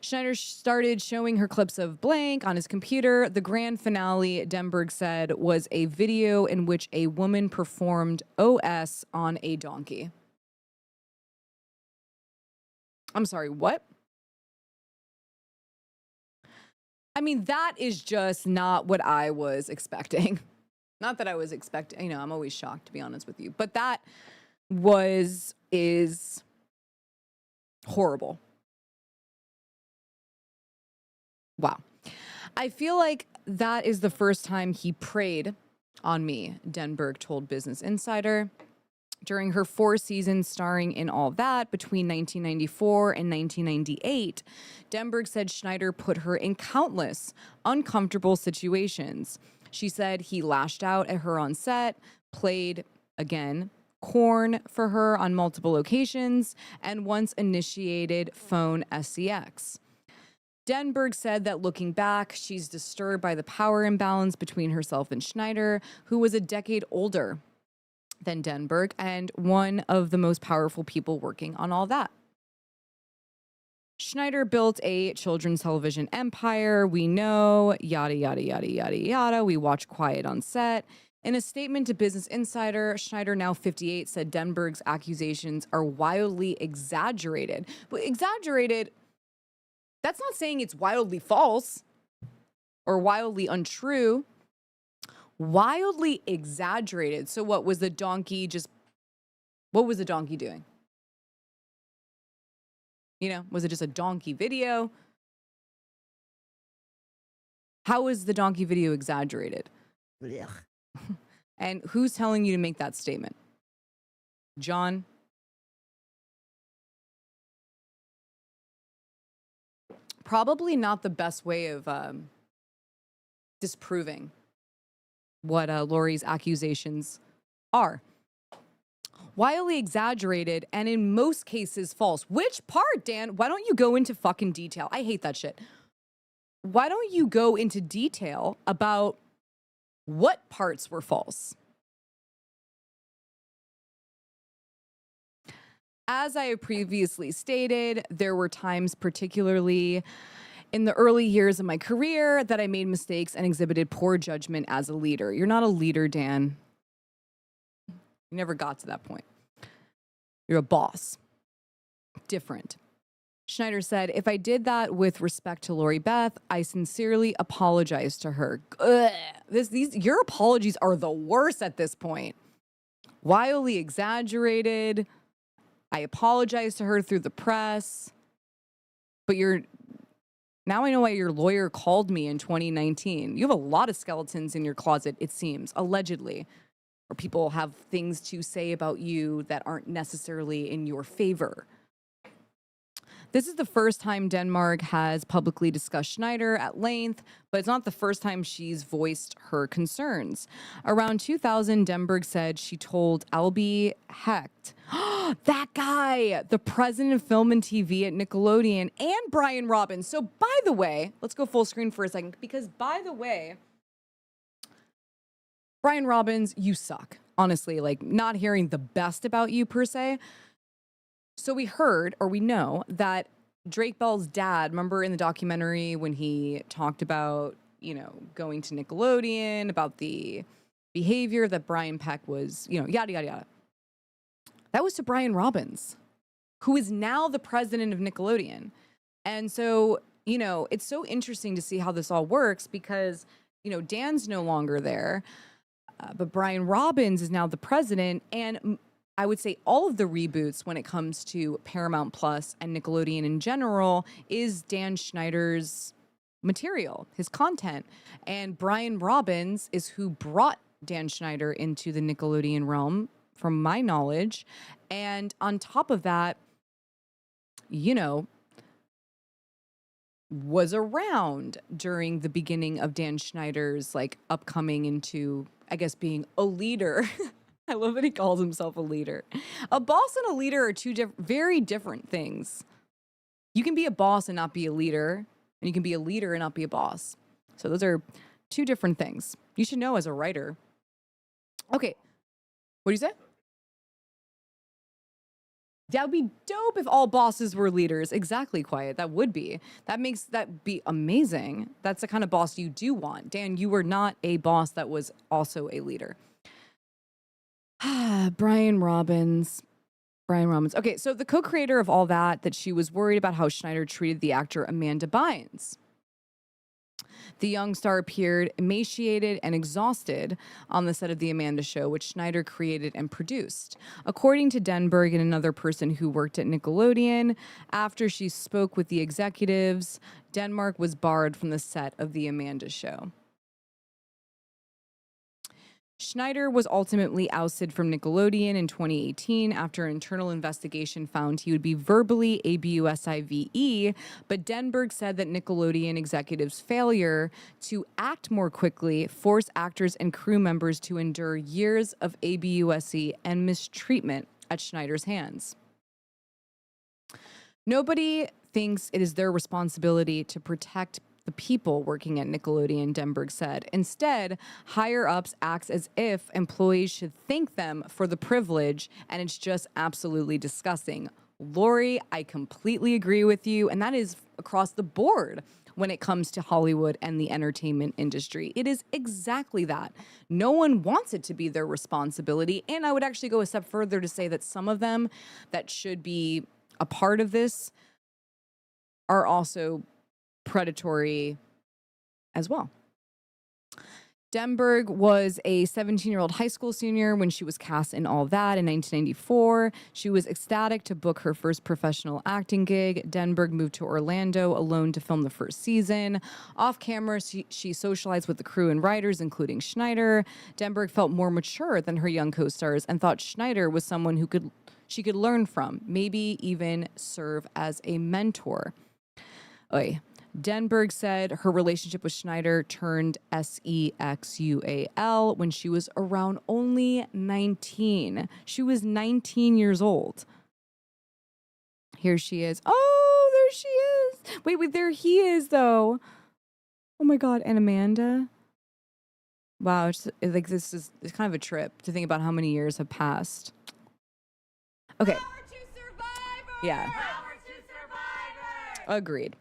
Schneider started showing her clips of blank on his computer. The grand finale, Denberg said, was a video in which a woman performed OS on a donkey. I'm sorry, what? I mean, that is just not what I was expecting. Not that I was expecting, you know, I'm always shocked, to be honest with you. But that is horrible. Wow. I feel like that is the first time he preyed on me, Denberg told Business Insider. During her 4 seasons starring in All That between 1994 and 1998, Denberg said Schneider put her in countless uncomfortable situations. She said he lashed out at her on set, played, again, corn for her on multiple occasions, and once initiated phone SCX. Denberg said that looking back, she's disturbed by the power imbalance between herself and Schneider, who was a decade older than Denberg and one of the most powerful people working on All That. Schneider built a children's television empire. We know, yada, yada, yada, yada, yada. We watch quiet on set. In a statement to Business Insider, Schneider, now 58, said Denberg's accusations are wildly exaggerated. But exaggerated, that's not saying it's wildly false or wildly untrue. Wildly exaggerated. So what was the donkey what was the donkey doing? You know, was it just a donkey video? How was the donkey video exaggerated? And who's telling you to make that statement? John? Probably not the best way of disproving what Lori's accusations are. Wildly exaggerated and in most cases false. Which part, Dan? Why don't you go into fucking detail? I hate that shit. Why don't you go into detail about what parts were false? As I have previously stated, there were times, particularly in the early years of my career, that I made mistakes and exhibited poor judgment as a leader. You're not a leader, Dan. You never got to that point. You're a boss. Different. Schneider said, if I did that with respect to Lori Beth, I sincerely apologize to her. Ugh. Your apologies are the worst at this point. Wildly exaggerated. I apologize to her through the press. But now I know why your lawyer called me in 2019. You have a lot of skeletons in your closet, it seems, allegedly. Or people have things to say about you that aren't necessarily in your favor. This is the first time Denberg has publicly discussed Schneider at length, but it's not the first time she's voiced her concerns. Around 2000, Denberg said she told Albie Hecht, that guy, the president of film and TV at Nickelodeon, and Brian Robbins. So by the way, let's go full screen for a second, because by the way, Brian Robbins, you suck. Honestly, like, not hearing the best about you per se. So we heard, or we know, that Drake Bell's dad, remember in the documentary when he talked about, you know, going to Nickelodeon, about the behavior that Brian Peck was, you know, yada, yada, yada. That was to Brian Robbins, who is now the president of Nickelodeon. And so, you know, it's so interesting to see how this all works because, you know, Dan's no longer there, but Brian Robbins is now the president. And I would say all of the reboots when it comes to Paramount Plus and Nickelodeon in general is Dan Schneider's material, his content. And Brian Robbins is who brought Dan Schneider into the Nickelodeon realm, from my knowledge. And on top of that, you know, was around during the beginning of Dan Schneider's like upcoming into I guess, being a leader. I love that he calls himself a leader. A boss and a leader are two very different things. You can be a boss and not be a leader, and you can be a leader and not be a boss. So those are two different things. You should know as a writer. Okay, what do you say? That would be dope if all bosses were leaders. Exactly, Quiet. That would be. That be amazing. That's the kind of boss you do want. Dan, you were not a boss that was also a leader. Brian Robbins. Okay, so the co-creator of all that she was worried about how Schneider treated the actor Amanda Bynes. The young star appeared emaciated and exhausted on the set of The Amanda Show, which Schneider created and produced. According to Denberg and another person who worked at Nickelodeon, after she spoke with the executives, Denmark was barred from the set of The Amanda Show. Schneider was ultimately ousted from Nickelodeon in 2018 after an internal investigation found he would be verbally abusive, but Denberg said that Nickelodeon executives' failure to act more quickly forced actors and crew members to endure years of abuse and mistreatment at Schneider's hands. Nobody thinks it is their responsibility to protect the people working at Nickelodeon, Denberg said. Instead, higher-ups acts as if employees should thank them for the privilege, and it's just absolutely disgusting. Lori, I completely agree with you, and that is across the board when it comes to Hollywood and the entertainment industry. It is exactly that. No one wants it to be their responsibility, and I would actually go a step further to say that some of them that should be a part of this are also predatory as well. Denberg was a 17-year-old high school senior when she was cast in All That in 1994. She was ecstatic to book her first professional acting gig. Denberg moved to Orlando alone to film the first season. Off camera, she socialized with the crew and writers, including Schneider. Denberg felt more mature than her young co-stars and thought Schneider was someone who she could learn from, maybe even serve as a mentor. Oy. Denberg said her relationship with Schneider turned sexual when she was around only 19. She was 19 years old. Here she is. Oh, there she is. Wait, there he is, though. Oh my God, and Amanda. Wow, it's kind of a trip to think about how many years have passed. Okay.
Power to survivor!
Yeah.
Power to survivor!
Agreed.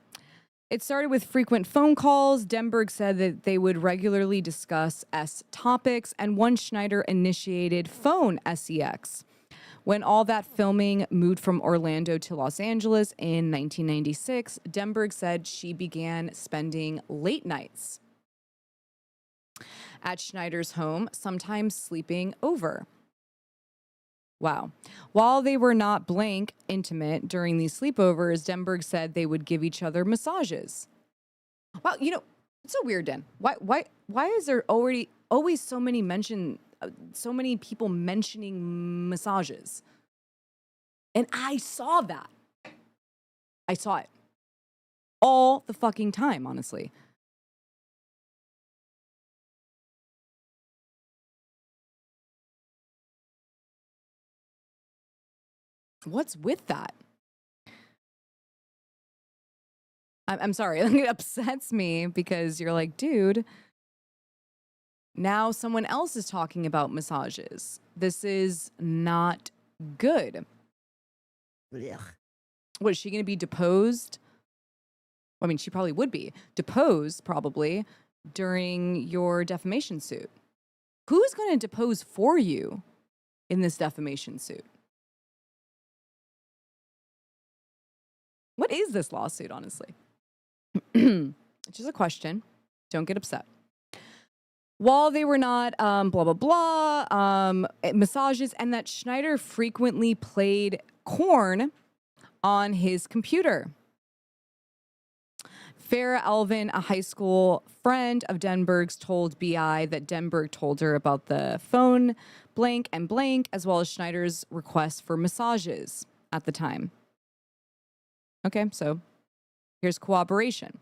It started with frequent phone calls. Denberg said that they would regularly discuss topics, and once Schneider initiated phone sex. When All That filming moved from Orlando to Los Angeles in 1996, Denberg said she began spending late nights at Schneider's home, sometimes sleeping over. Wow. While they were not blank intimate during these sleepovers, Denberg said they would give each other massages. Wow, you know, it's so weird, Dan. Why is there always so many people mentioning massages? And I saw that. I saw it all the fucking time, honestly. What's with that? I'm sorry. It upsets me because you're like, dude, now someone else is talking about massages. This is not good. Ugh. What, is she going to be deposed? I mean, she probably would be deposed probably during your defamation suit. Who's going to depose for you in this defamation suit? What is this lawsuit, honestly? It's just a question. Don't get upset. While they were not blah, blah, blah, massages, and that Schneider frequently played Korn on his computer. Farah Elvin, a high school friend of Denberg's, told BI that Denberg told her about the phone blank and blank, as well as Schneider's request for massages at the time. Okay, so here's cooperation.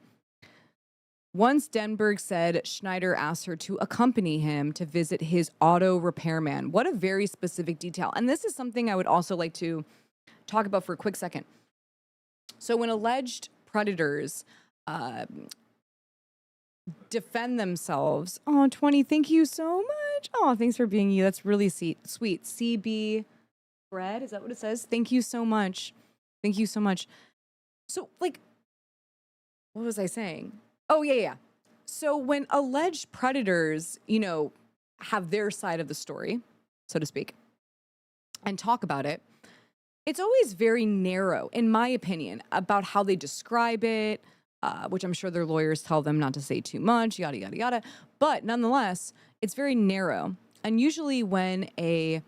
Once Denberg said Schneider asked her to accompany him to visit his auto repairman. What a very specific detail. And this is something I would also like to talk about for a quick second. So when alleged predators defend themselves, oh, 20, thank you so much. Oh, thanks for being you. That's really sweet. CB Bread, is that what it says? Thank you so much. Thank you so much. So, like, what was I saying? Oh, yeah. So when alleged predators, you know, have their side of the story, so to speak, and talk about it, it's always very narrow, in my opinion, about how they describe it, which I'm sure their lawyers tell them not to say too much, yada, yada, yada. But nonetheless, it's very narrow. And usually when a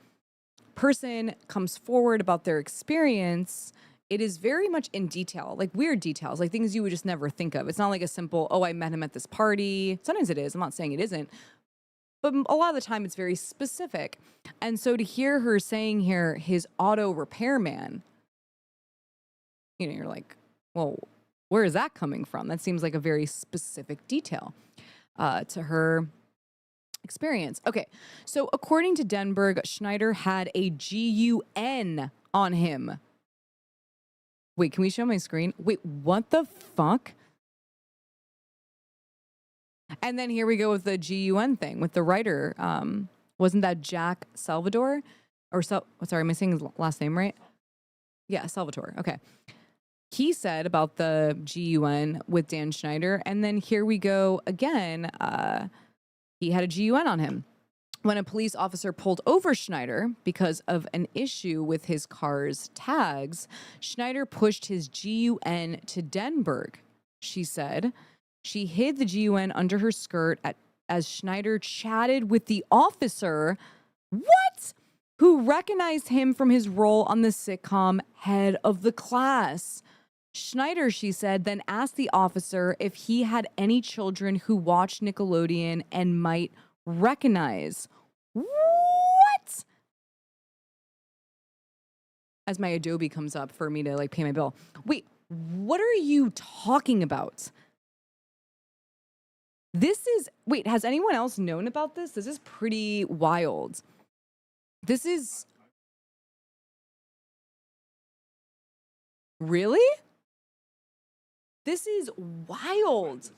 person comes forward about their experience, it is very much in detail, like weird details, like things you would just never think of. It's not like a simple, oh, I met him at this party. Sometimes it is. I'm not saying it isn't. But a lot of the time it's very specific. And so to hear her saying here, his auto repairman, you know, you're like, well, where is that coming from? That seems like a very specific detail to her experience. Okay, so according to Denberg, Schneider had a GUN on him. Wait, can we show my screen? Wait, what the fuck? And then here we go with the GUN thing with the writer. Wasn't that Jack Salvador? Or sorry, am I saying his last name right? Yeah, Salvatore. Okay. He said about the GUN with Dan Schneider. And then here we go again. He had a GUN on him. When a police officer pulled over Schneider because of an issue with his car's tags, Schneider pushed his GUN to Denberg, she said. She hid the GUN under her skirt as Schneider chatted with the officer, what? Who recognized him from his role on the sitcom Head of the Class. Schneider, she said, then asked the officer if he had any children who watched Nickelodeon and might recognize. What? As my Adobe comes up for me to like pay my bill. Wait, what are you talking about? This is, wait, has anyone else known about this? This is pretty wild. This is, really? This is wild.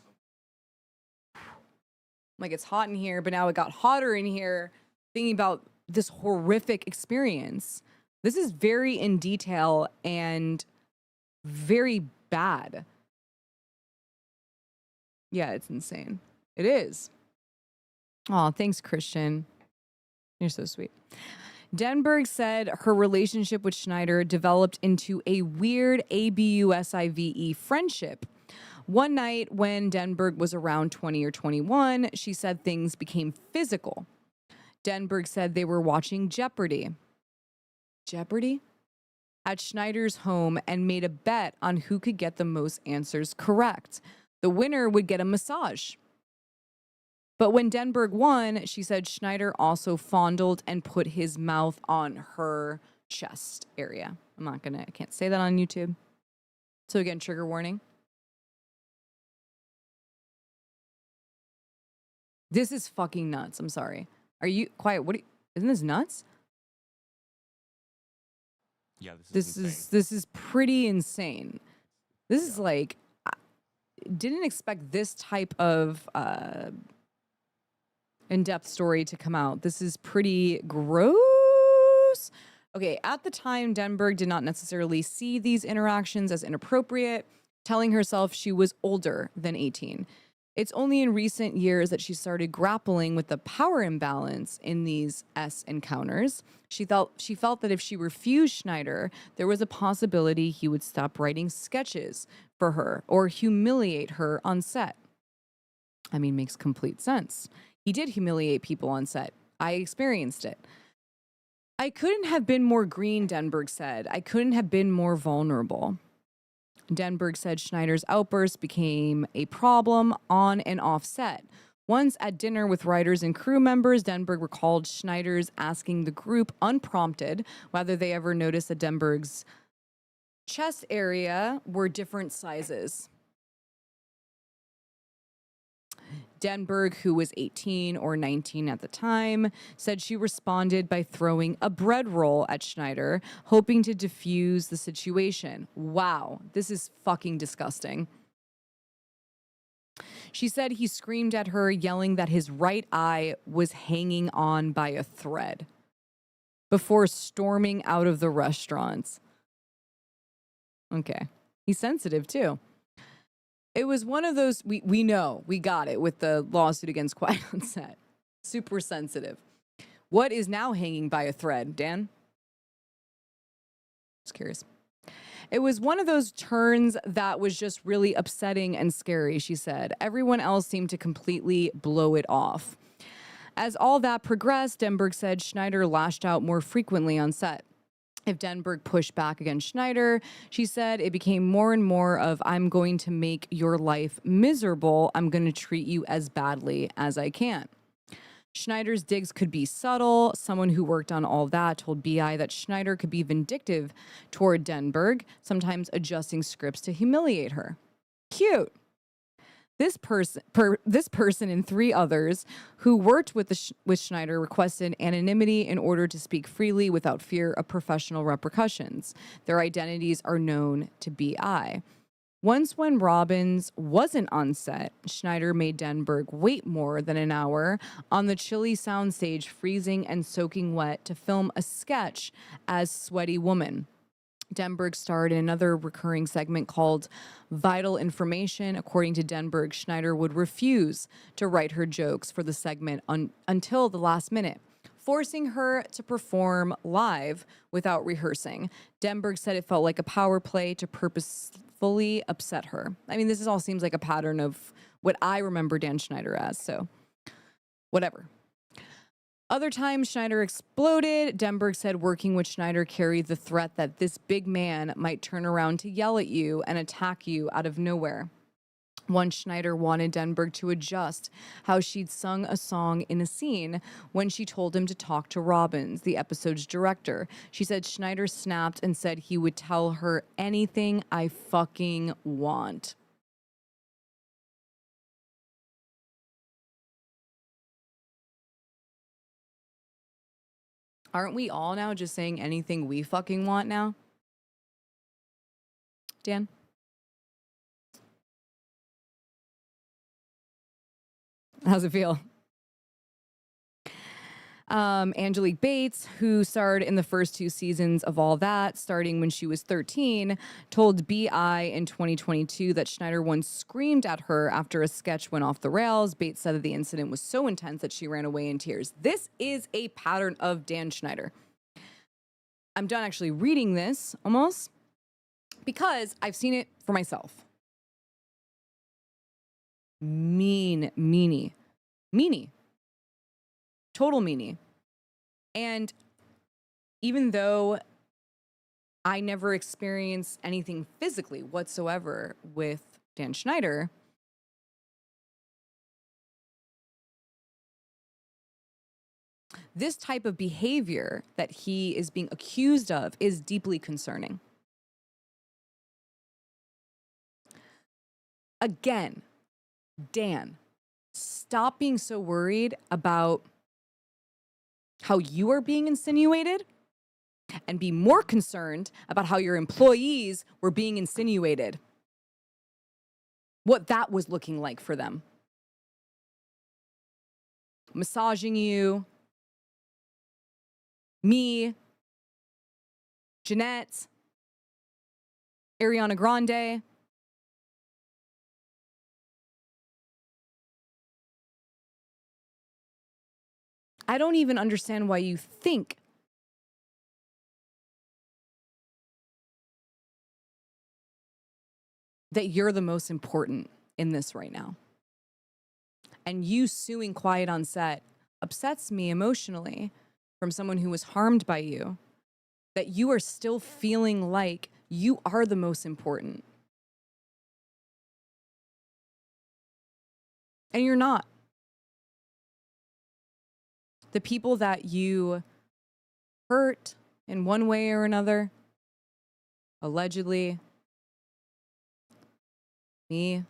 Like, it's hot in here, but now it got hotter in here thinking about this horrific experience. This is very in detail and very bad. Yeah, it's insane. It is. Oh, thanks, Christian. You're so sweet. Denberg said her relationship with Schneider developed into a weird ABUSIVE friendship. One night when Denberg was around 20 or 21, she said things became physical. Denberg said they were watching Jeopardy! At Schneider's home and made a bet on who could get the most answers correct. The winner would get a massage. But when Denberg won, she said Schneider also fondled and put his mouth on her chest area. I can't say that on YouTube. So again, trigger warning. This is fucking nuts. I'm sorry. Are you quiet? Isn't this nuts?
Yeah, this
is pretty insane. This is like, I didn't expect this type of in-depth story to come out. This is pretty gross. Okay, at the time, Denberg did not necessarily see these interactions as inappropriate, telling herself she was older than 18. It's only in recent years that she started grappling with the power imbalance in these S encounters. She felt that if she refused Schneider, there was a possibility he would stop writing sketches for her or humiliate her on set. I mean, makes complete sense. He did humiliate people on set. I experienced it. I couldn't have been more green, Denberg said. I couldn't have been more vulnerable. Denberg said Schneider's outbursts became a problem on and off set. Once at dinner with writers and crew members, Denberg recalled Schneider's asking the group unprompted whether they ever noticed that Denberg's chest area were different sizes. Denberg, who was 18 or 19 at the time, said she responded by throwing a bread roll at Schneider, hoping to diffuse the situation. Wow, this is fucking disgusting. She said he screamed at her, yelling that his right eye was hanging on by a thread before storming out of the restaurant. Okay. He's sensitive too. It was one of those, we know, we got it with the lawsuit against Quiet on Set. Super sensitive. What is now hanging by a thread, Dan? Just curious. It was one of those turns that was just really upsetting and scary, she said. Everyone else seemed to completely blow it off. As all that progressed, Denberg said Schneider lashed out more frequently on set. If Denberg pushed back against Schneider, she said it became more and more of, I'm going to make your life miserable. I'm going to treat you as badly as I can. Schneider's digs could be subtle. Someone who worked on all that told BI that Schneider could be vindictive toward Denberg, sometimes adjusting scripts to humiliate her. Cute. This person and 3 others who worked with Schneider requested anonymity in order to speak freely without fear of professional repercussions. Their identities are known to BI. Once when Robbins wasn't on set, Schneider made Denberg wait more than an hour on the chilly soundstage, freezing and soaking wet, to film a sketch as Sweaty Woman. Denberg starred in another recurring segment called Vital Information. According to Denberg, Schneider would refuse to write her jokes for the segment until the last minute, forcing her to perform live without rehearsing. Denberg said it felt like a power play to purposefully upset her. I mean, this all seems like a pattern of what I remember Dan Schneider as, so whatever. Other times, Schneider exploded. Denberg said working with Schneider carried the threat that this big man might turn around to yell at you and attack you out of nowhere. Once Schneider wanted Denberg to adjust how she'd sung a song in a scene when she told him to talk to Robbins, the episode's director. She said Schneider snapped and said he would tell her anything I fucking want. Aren't we all now just saying anything we fucking want now? Dan? How's it feel? Angelique Bates, who starred in the first 2 seasons of All That, starting when she was 13, told BI in 2022 that Schneider once screamed at her after a sketch went off the rails. Bates said that the incident was so intense that she ran away in tears. This is a pattern of Dan Schneider. I'm done actually reading this, almost, because I've seen it for myself. Meanie. Total meanie. And even though I never experienced anything physically whatsoever with Dan Schneider, this type of behavior that he is being accused of is deeply concerning. Again, Dan, stop being so worried about how you are being insinuated and be more concerned about how your employees were being insinuated. What that was looking like for them. Massaging you, me, Jeanette, ARIANA Grande. I don't even understand why you think that you're the most important in this right now. And you suing Quiet on Set upsets me emotionally from someone who was harmed by you, that you are still feeling like you are the most important. And you're not. The people that you hurt in one way or another, allegedly, me,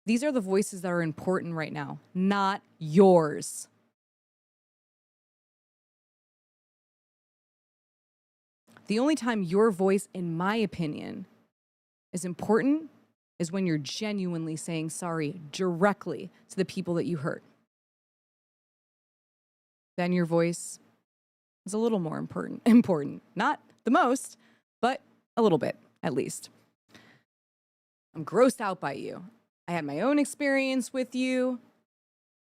These are the voices that are important right now, not yours. The only time your voice, in my opinion, is important is when you're genuinely saying sorry directly to the people that you hurt. Then your voice is a little more important. Not the most, but a little bit, at least. I'm grossed out by you. I had my own experience with you,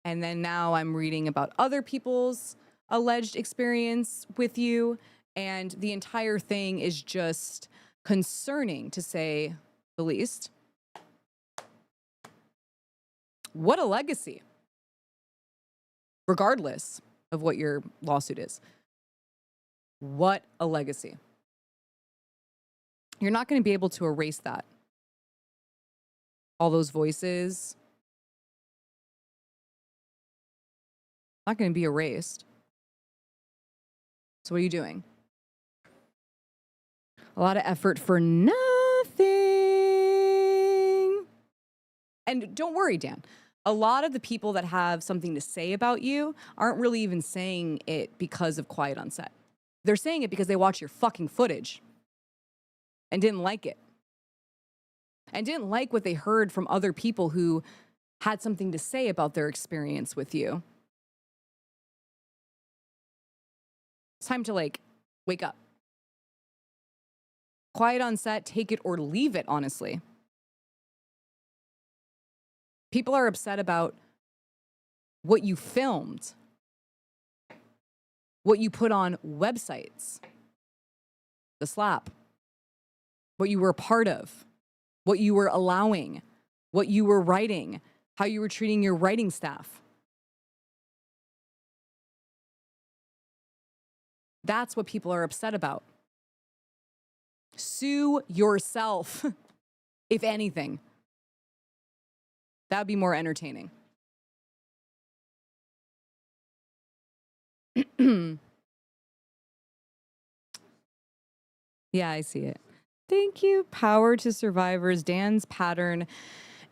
and then now I'm reading about other people's alleged experience with you, and the entire thing is just concerning, to say the least. What a legacy, regardless of what your lawsuit is. What a legacy. You're not going to be able to erase that. All those voices, not going to be erased. So what are you doing? A lot of effort for nothing. And don't worry, Dan. A lot of the people that have something to say about you aren't really even saying it because of Quiet on Set. They're saying it because they watched your fucking footage and didn't like it. And didn't like what they heard from other people who had something to say about their experience with you. It's time to, like, wake up. Quiet on Set, take it or leave it, honestly. People are upset about what you filmed, what you put on websites, the slap, what you were a part of, what you were allowing, what you were writing, how you were treating your writing staff. That's what people are upset about. Sue yourself, if anything. That would be more entertaining. Yeah, I see it. Thank you. Power to survivors. Dan's pattern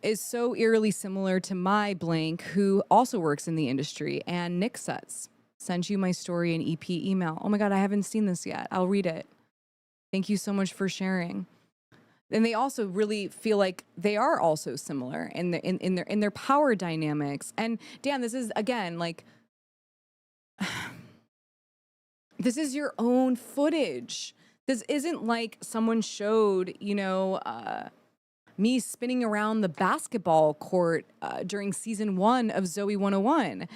is so eerily similar to my blank, who also works in the industry, and Nick Sets. Sent you my story in EP email. Oh my God, I haven't seen this yet. I'll read it. Thank you so much for sharing. And they also really feel like they are also similar in their power dynamics. And Dan, this is, again, like, this is your own footage. This isn't like someone showed, you know, me spinning around the basketball court during season 1 of Zoe 101,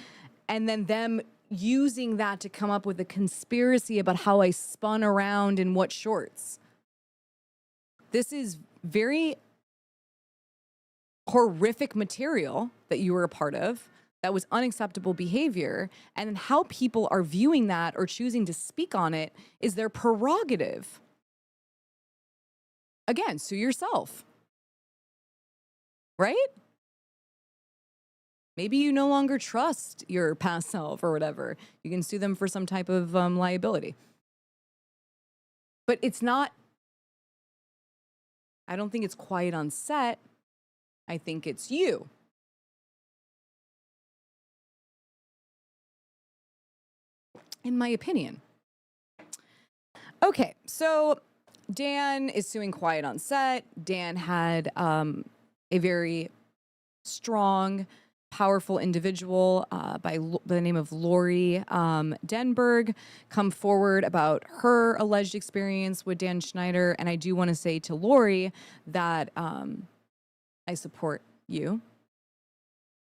and then them using that to come up with a conspiracy about how I spun around in what shorts. This is very horrific material that you were a part of. That was unacceptable behavior. And how people are viewing that or choosing to speak on it is their prerogative. Again, sue yourself. Right? Maybe you no longer trust your past self or whatever. You can sue them for some type of liability. But it's not, I don't think it's Quiet on Set. I think it's you. In my opinion. Okay, so Dan is suing Quiet on Set. Dan had a very strong, powerful individual by the name of Lori Denberg come forward about her alleged experience with Dan Schneider. And I do want to say to Lori that I support you.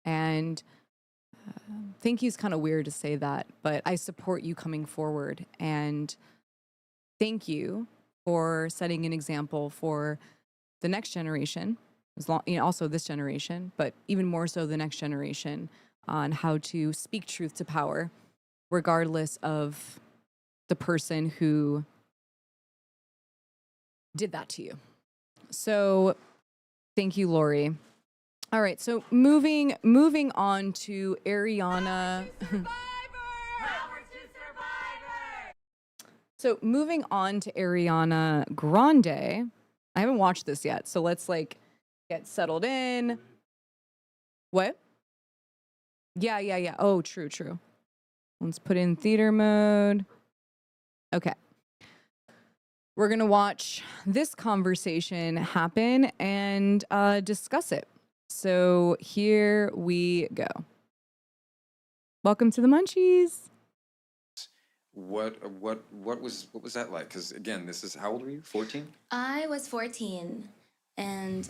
And thank you is kind of weird to say that, but I support you coming forward. And thank you for setting an example for the next generation. As long, you know, also this generation, but even more so the next generation, on how to speak truth to power, regardless of the person who did that to you. So thank you, Lori. All right, so moving on to ARIANA. So moving on to ARIANA Grande. I haven't watched this yet, so let's like get settled in. What? Yeah. Oh, true. Let's put in theater mode. Okay. We're going to watch this conversation happen and discuss it. So here we go. Welcome to the Munchies.
What was that like? Because again, this is, how old were you? 14?
I was 14, and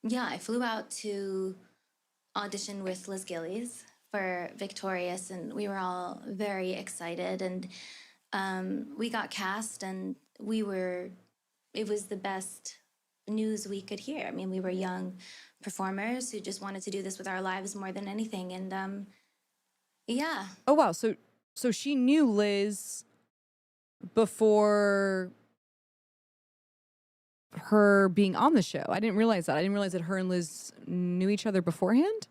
yeah, I flew out to audition with Liz Gillies for Victorious, and we were all very excited, and we got cast, and it was the best news we could hear. I mean, we were young performers who just wanted to do this with our lives more than anything, and yeah.
Oh, wow. So she knew Liz before her being on the show. I didn't realize that. I didn't realize that her and Liz knew each other beforehand.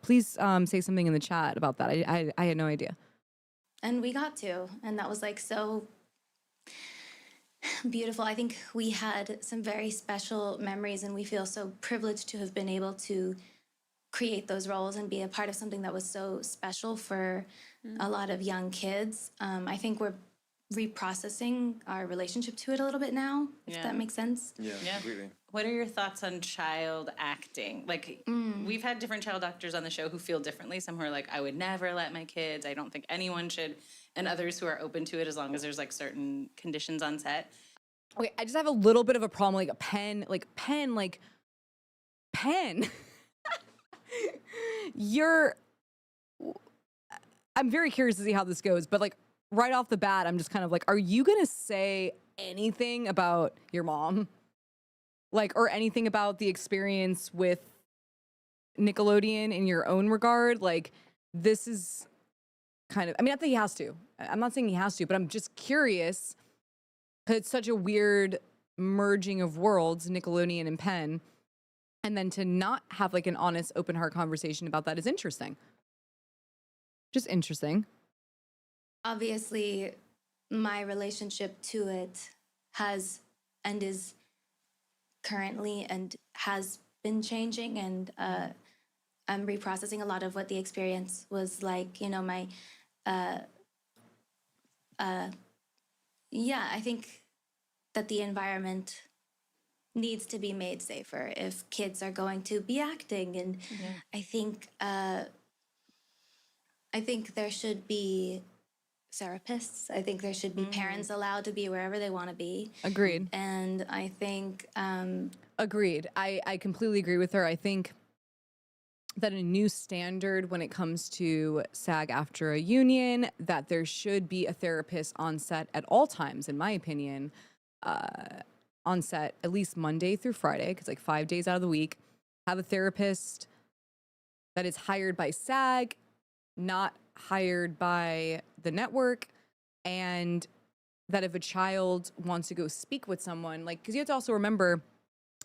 Please say something in the chat about that. I had no idea.
And we got to, and that was like so beautiful. I think we had some very special memories, and we feel so privileged to have been able to create those roles and be a part of something that was so special for a lot of young kids. I think we're reprocessing our relationship to it a little bit now, if that makes sense.
Yeah, completely.
What are your thoughts on child acting? Like, we've had different child actors on the show who feel differently. Some who are like, I would never let my kids, I don't think anyone should. And others who are open to it as long as there's like certain conditions on set.
Okay, I just have a little bit of a problem, like pen. I'm very curious to see how this goes, but like right off the bat, I'm just kind of like, are you gonna say anything about your mom? Like, or anything about the experience with Nickelodeon in your own regard? Like, this is kind of, I mean, I think he has to. I'm not saying he has to, but I'm just curious because it's such a weird merging of worlds, Nickelodeon and Penn. And then to not have like an honest, open heart conversation about that is interesting. Just interesting.
Obviously, my relationship to it has and is currently and has been changing, and I'm reprocessing a lot of what the experience was like. You know, yeah, I think that the environment needs to be made safer if kids are going to be acting, and I think there should be therapists. I think there should be parents allowed to be wherever they want to be.
Agreed.
And I think
Agreed. I completely agree with her. I think that a new standard when it comes to SAG after a union, that there should be a therapist on set at all times, in my opinion, on set at least Monday through Friday, because like 5 days out of the week, have a therapist that is hired by SAG, not hired by the network, and that if a child wants to go speak with someone, like, because you have to also remember,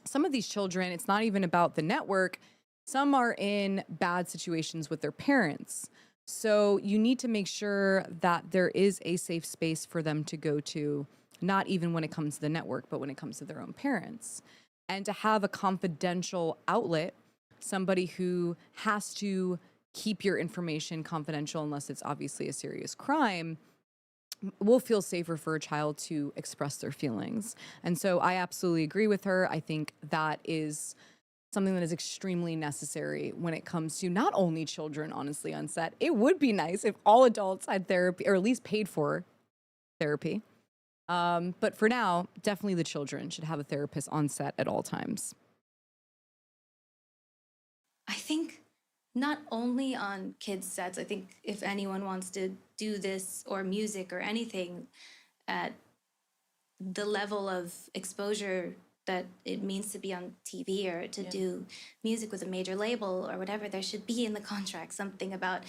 some of these children, it's not even about the network. Some are in bad situations with their parents. So you need to make sure that there is a safe space for them to go to, not even when it comes to the network, but when it comes to their own parents. And to have a confidential outlet, somebody who has to keep your information confidential unless it's obviously a serious crime, will feel safer for a child to express their feelings. And so I absolutely agree with her. I think that is something that is extremely necessary when it comes to not only children, honestly, on set. It would be nice if all adults had therapy, or at least paid for therapy. But for now, definitely the children should have a therapist on set at all times.
I think not only on kids' sets, I think if anyone wants to do this, or music or anything, at the level of exposure that it means to be on TV or to do music with a major label or whatever, there should be in the contract something about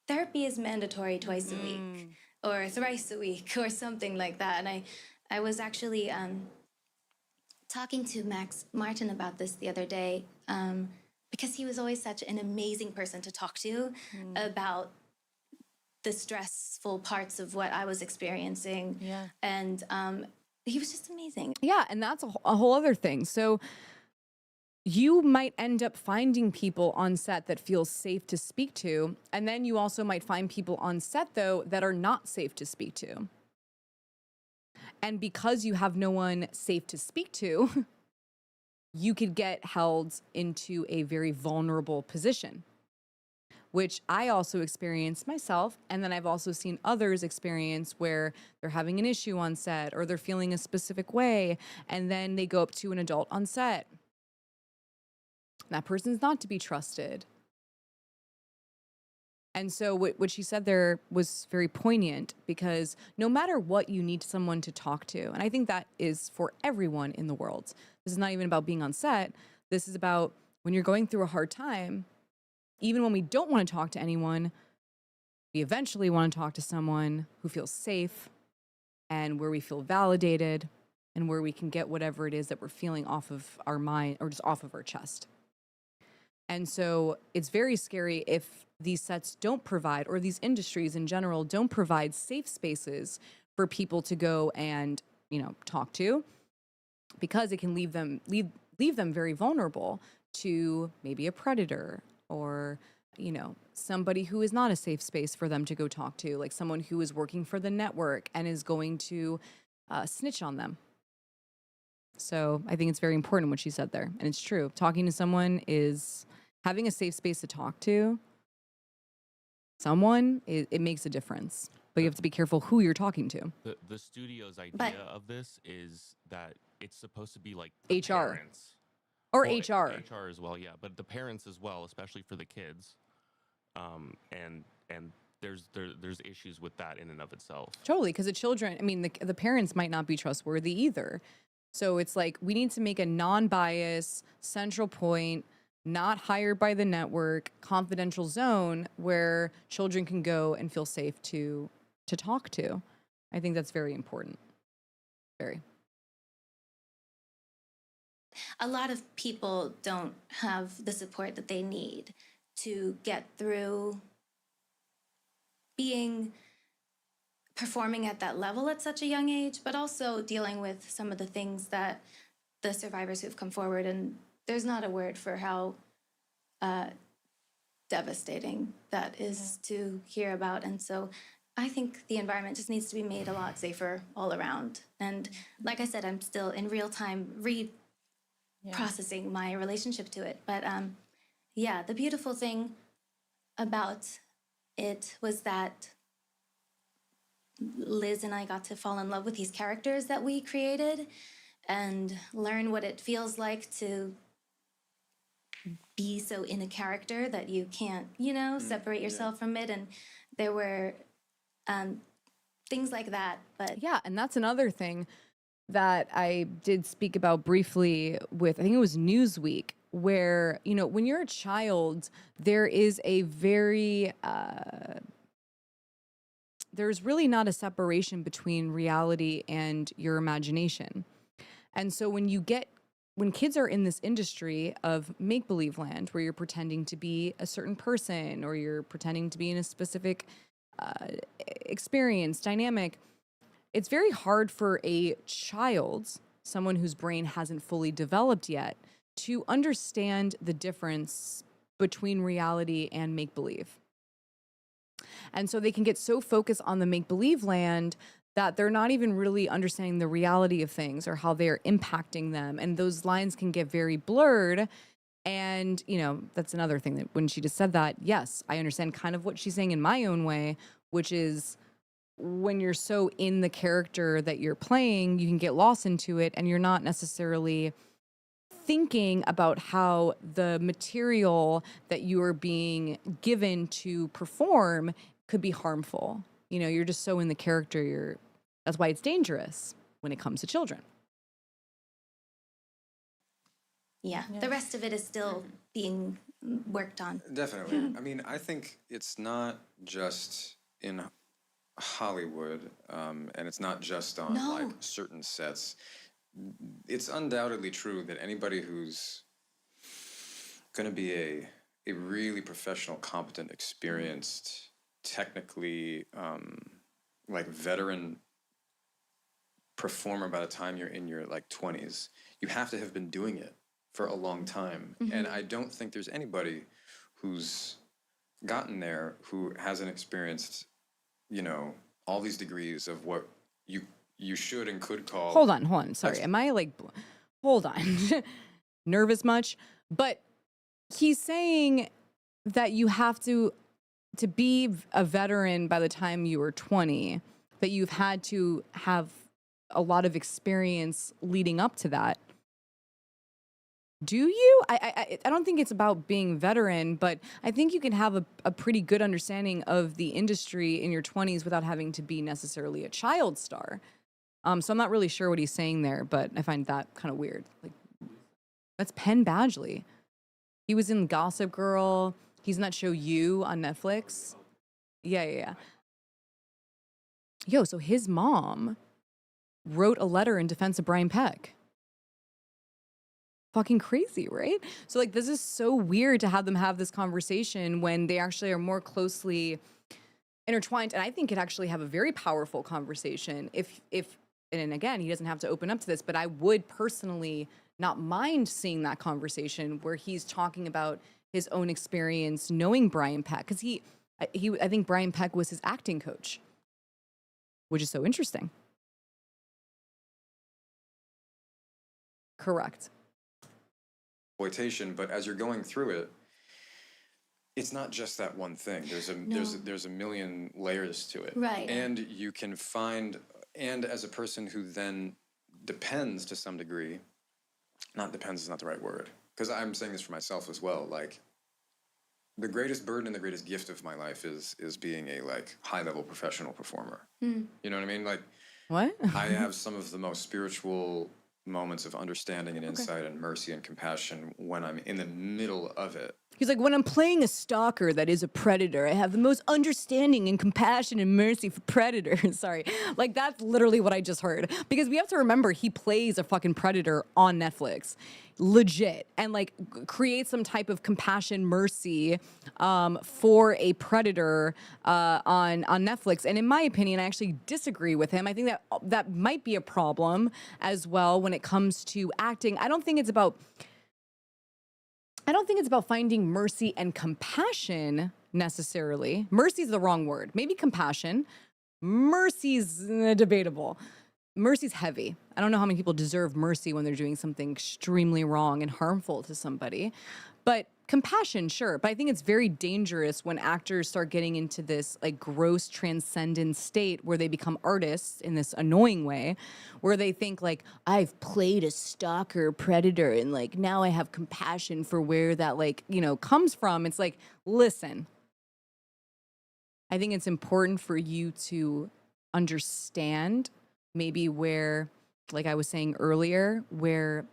therapy is mandatory twice a week or thrice a week or something like that. And I was actually talking to Max Martin about this the other day, because he was always such an amazing person to talk to about the stressful parts of what I was experiencing.
Yeah.
And he was just amazing.
Yeah, and that's a whole other thing. So you might end up finding people on set that feel safe to speak to, and then you also might find people on set, though, that are not safe to speak to. And because you have no one safe to speak to, you could get held into a very vulnerable position, which I also experienced myself. And then I've also seen others experience where they're having an issue on set or they're feeling a specific way, and then they go up to an adult on set. That person's not to be trusted. And so what she said there was very poignant, because no matter what, you need someone to talk to. And I think that is for everyone in the world. This is not even about being on set. This is about when you're going through a hard time, even when we don't want to talk to anyone, we eventually want to talk to someone who feels safe and where we feel validated and where we can get whatever it is that we're feeling off of our mind or just off of our chest. And so it's very scary if these sets don't provide, or these industries in general don't provide safe spaces for people to go and, talk to, because it can leave them very vulnerable to maybe a predator or, somebody who is not a safe space for them to go talk to, like someone who is working for the network and is going to snitch on them. So I think it's very important what she said there. And it's true. Talking to someone is having a safe space to talk to someone, it makes a difference. But you have to be careful who you're talking to.
The studio's idea of this is that it's supposed to be like
HR.
parents.
Or
Well,
HR.
HR as well, yeah. But the parents as well, especially for the kids. And there's issues with that in and of itself.
Totally, because the children, the parents might not be trustworthy either. So it's like, we need to make a non-bias, central point, not hired by the network, confidential zone where children can go and feel safe to talk to. I think that's very important. Very.
A lot of people don't have the support that they need to get through performing at that level at such a young age, but also dealing with some of the things that the survivors who've come forward, and there's not a word for how devastating that is to hear about. And so I think the environment just needs to be made a lot safer all around. And like I said, I'm still in real time processing my relationship to it. But yeah, the beautiful thing about it was that Liz and I got to fall in love with these characters that we created and learn what it feels like to be so in a character that you can't, separate yourself from it. And there were things like that. But
Yeah, and that's another thing that I did speak about briefly with, I think it was Newsweek, where, when you're a child, there is a very, there's really not a separation between reality and your imagination. And so when kids are in this industry of make-believe land, where you're pretending to be a certain person or you're pretending to be in a specific experience, dynamic, it's very hard for a child, someone whose brain hasn't fully developed yet, to understand the difference between reality and make-believe. And so they can get so focused on the make-believe land that they're not even really understanding the reality of things or how they're impacting them. And those lines can get very blurred. And, that's another thing that when she just said that, yes, I understand kind of what she's saying in my own way, which is when you're so in the character that you're playing, you can get lost into it and you're not necessarily thinking about how the material that you are being given to perform could be harmful. You're just so in the character, that's why it's dangerous when it comes to children.
yeah, the rest of it is still being worked on.
Definitely. I think it's not just in Hollywood, and it's not just on like certain sets. It's undoubtedly true that anybody who's going to be a really professional, competent, experienced, technically like veteran performer by the time you're in your like 20s, you have to have been doing it for a long time. And I don't think there's anybody who's gotten there who hasn't experienced, you know, all these degrees of what you should and could call.
Hold on. Sorry, am I like, hold on, nervous much? But he's saying that you have to be a veteran by the time you were 20, that you've had to have a lot of experience leading up to that. Do you? I don't think it's about being veteran, but I think you can have a pretty good understanding of the industry in your 20s without having to be necessarily a child star. So I'm not really sure what he's saying there, but I find that kind of weird. Like, that's Penn Badgley. He was in Gossip Girl. He's in that show You on Netflix. Yeah. Yo, so his mom wrote a letter in defense of Brian Peck. Fucking crazy, right? So like, this is so weird to have them have this conversation when they actually are more closely intertwined. And I think it actually have a very powerful conversation if, and again, he doesn't have to open up to this, but I would personally not mind seeing that conversation where he's talking about his own experience knowing Brian Peck. Cause I think Brian Peck was his acting coach, which is so interesting. Correct.
Exploitation, but as you're going through it, it's not just that one thing. There's a million layers to it.
Right.
And you can find, and as a person who then depends to some degree, not depends is not the right word, because I'm saying this for myself as well, like, the greatest burden and the greatest gift of my life is being a like high-level professional performer. You know what I mean? Like,
What?
I have some of the most spiritual moments of understanding and insight and mercy and compassion when I'm in the middle of it.
He's like, when I'm playing a stalker that is a predator, I have the most understanding and compassion and mercy for predators. Sorry. Like, that's literally what I just heard. Because we have to remember, he plays a fucking predator on Netflix. Legit. And like create some type of compassion, mercy for a predator on Netflix. And in my opinion, I actually disagree with him. I think that might be a problem as well when it comes to acting. I don't think it's about finding mercy and compassion necessarily. Mercy is the wrong word. Maybe compassion. Mercy's debatable. Mercy's heavy. I don't know how many people deserve mercy when they're doing something extremely wrong and harmful to somebody. But compassion, sure. But I think it's very dangerous when actors start getting into this like gross transcendent state where they become artists in this annoying way, where they think like, I've played a stalker predator and like now I have compassion for where that like, you know, comes from. It's like, listen, I think it's important for you to understand maybe where, like I was saying earlier, where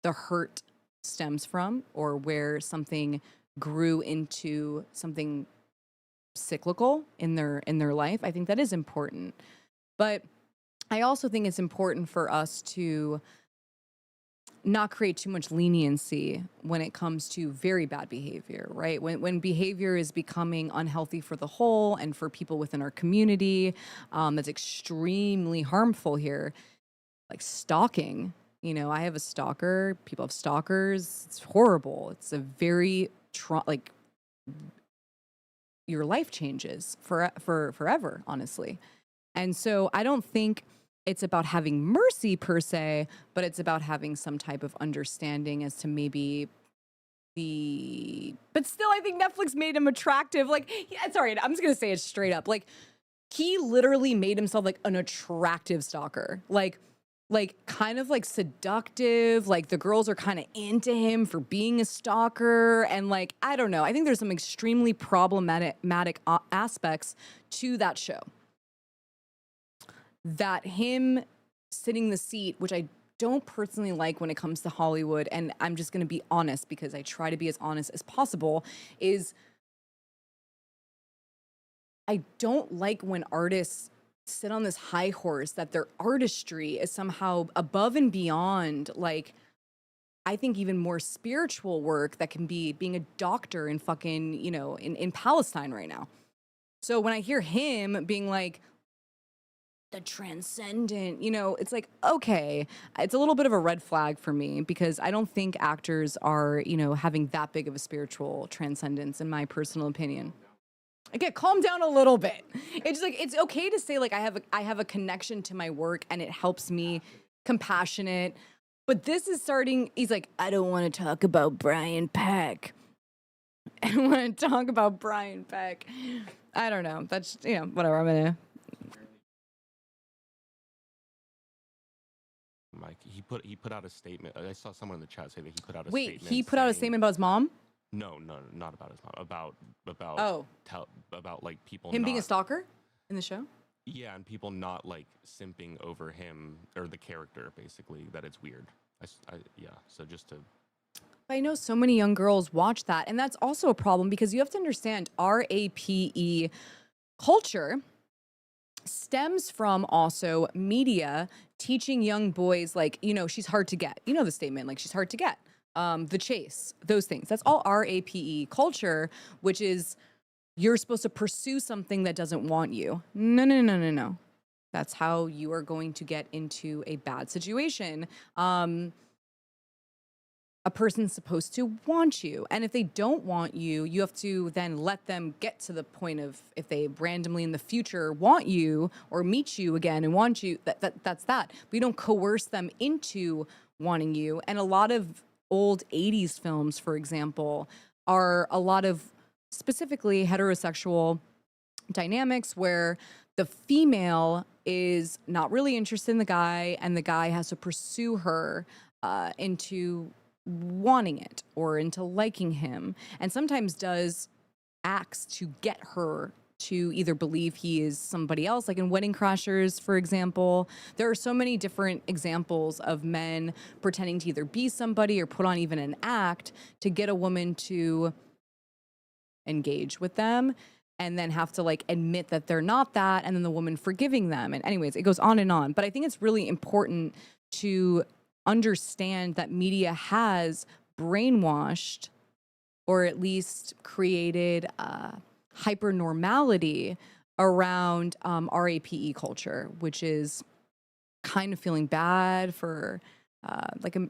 the hurt stems from or where something grew into something cyclical in their life. I think that is important. But I also think it's important for us to not create too much leniency when it comes to very bad behavior, right? When behavior is becoming unhealthy for the whole and for people within our community, that's extremely harmful here. Like stalking, you know, I have a stalker, people have stalkers, it's horrible. It's a very, like, your life changes forever, honestly. And so I don't think it's about having mercy per se, but it's about having some type of understanding as to maybe but still I think Netflix made him attractive. Like, sorry, I'm just gonna say it straight up. Like, he literally made himself like an attractive stalker. Like kind of like seductive, like the girls are kind of into him for being a stalker. And like, I don't know. I think there's some extremely problematic aspects to that show. That him sitting the seat, which I don't personally like when it comes to Hollywood, and I'm just gonna be honest because I try to be as honest as possible, is I don't like when artists sit on this high horse that their artistry is somehow above and beyond, like, I think even more spiritual work that can be being a doctor in fucking, you know, in Palestine right now. So when I hear him being like, the transcendent, you know, it's like, okay, it's a little bit of a red flag for me because I don't think actors are, you know, having that big of a spiritual transcendence in my personal opinion. Again, calm down a little bit. It's like, it's okay to say like, I have a connection to my work and it helps me, compassionate. But this is starting, he's like, I don't want to talk about Brian Peck. I don't want to talk about Brian Peck. I don't know. That's, you know, whatever. I'm going to.
Mike, he put out a statement. I saw someone in the chat say that he put out a
Wait,
statement.
he put out a statement about his mom?
No, not about his mom. About
Oh.
About like people
Him being a
not-
stalker in the show?
Yeah, and people not like simping over him or the character, basically. That it's weird. Yeah. So just to.
I know so many young girls watch that, and that's also a problem because you have to understand RAPE culture stems from also media teaching young boys, like, you know, she's hard to get. You know the statement, like, she's hard to get. The chase, those things. That's all RAPE culture, which is you're supposed to pursue something that doesn't want you. No. That's how you are going to get into a bad situation. A person's supposed to want you. And if they don't want you, you have to then let them get to the point of, if they randomly in the future want you or meet you again and want you, that's that. But you don't coerce them into wanting you. And a lot of old 80s films, for example, are a lot of specifically heterosexual dynamics where the female is not really interested in the guy and the guy has to pursue her into wanting it or into liking him, and sometimes does acts to get her to either believe he is somebody else, like in Wedding Crashers, for example. There are so many different examples of men pretending to either be somebody or put on even an act to get a woman to engage with them, and then have to like admit that they're not that, and then the woman forgiving them. And anyways, it goes on and on. But I think it's really important to understand that media has brainwashed or at least created hypernormality around RAPE culture, which is kind of feeling bad for like a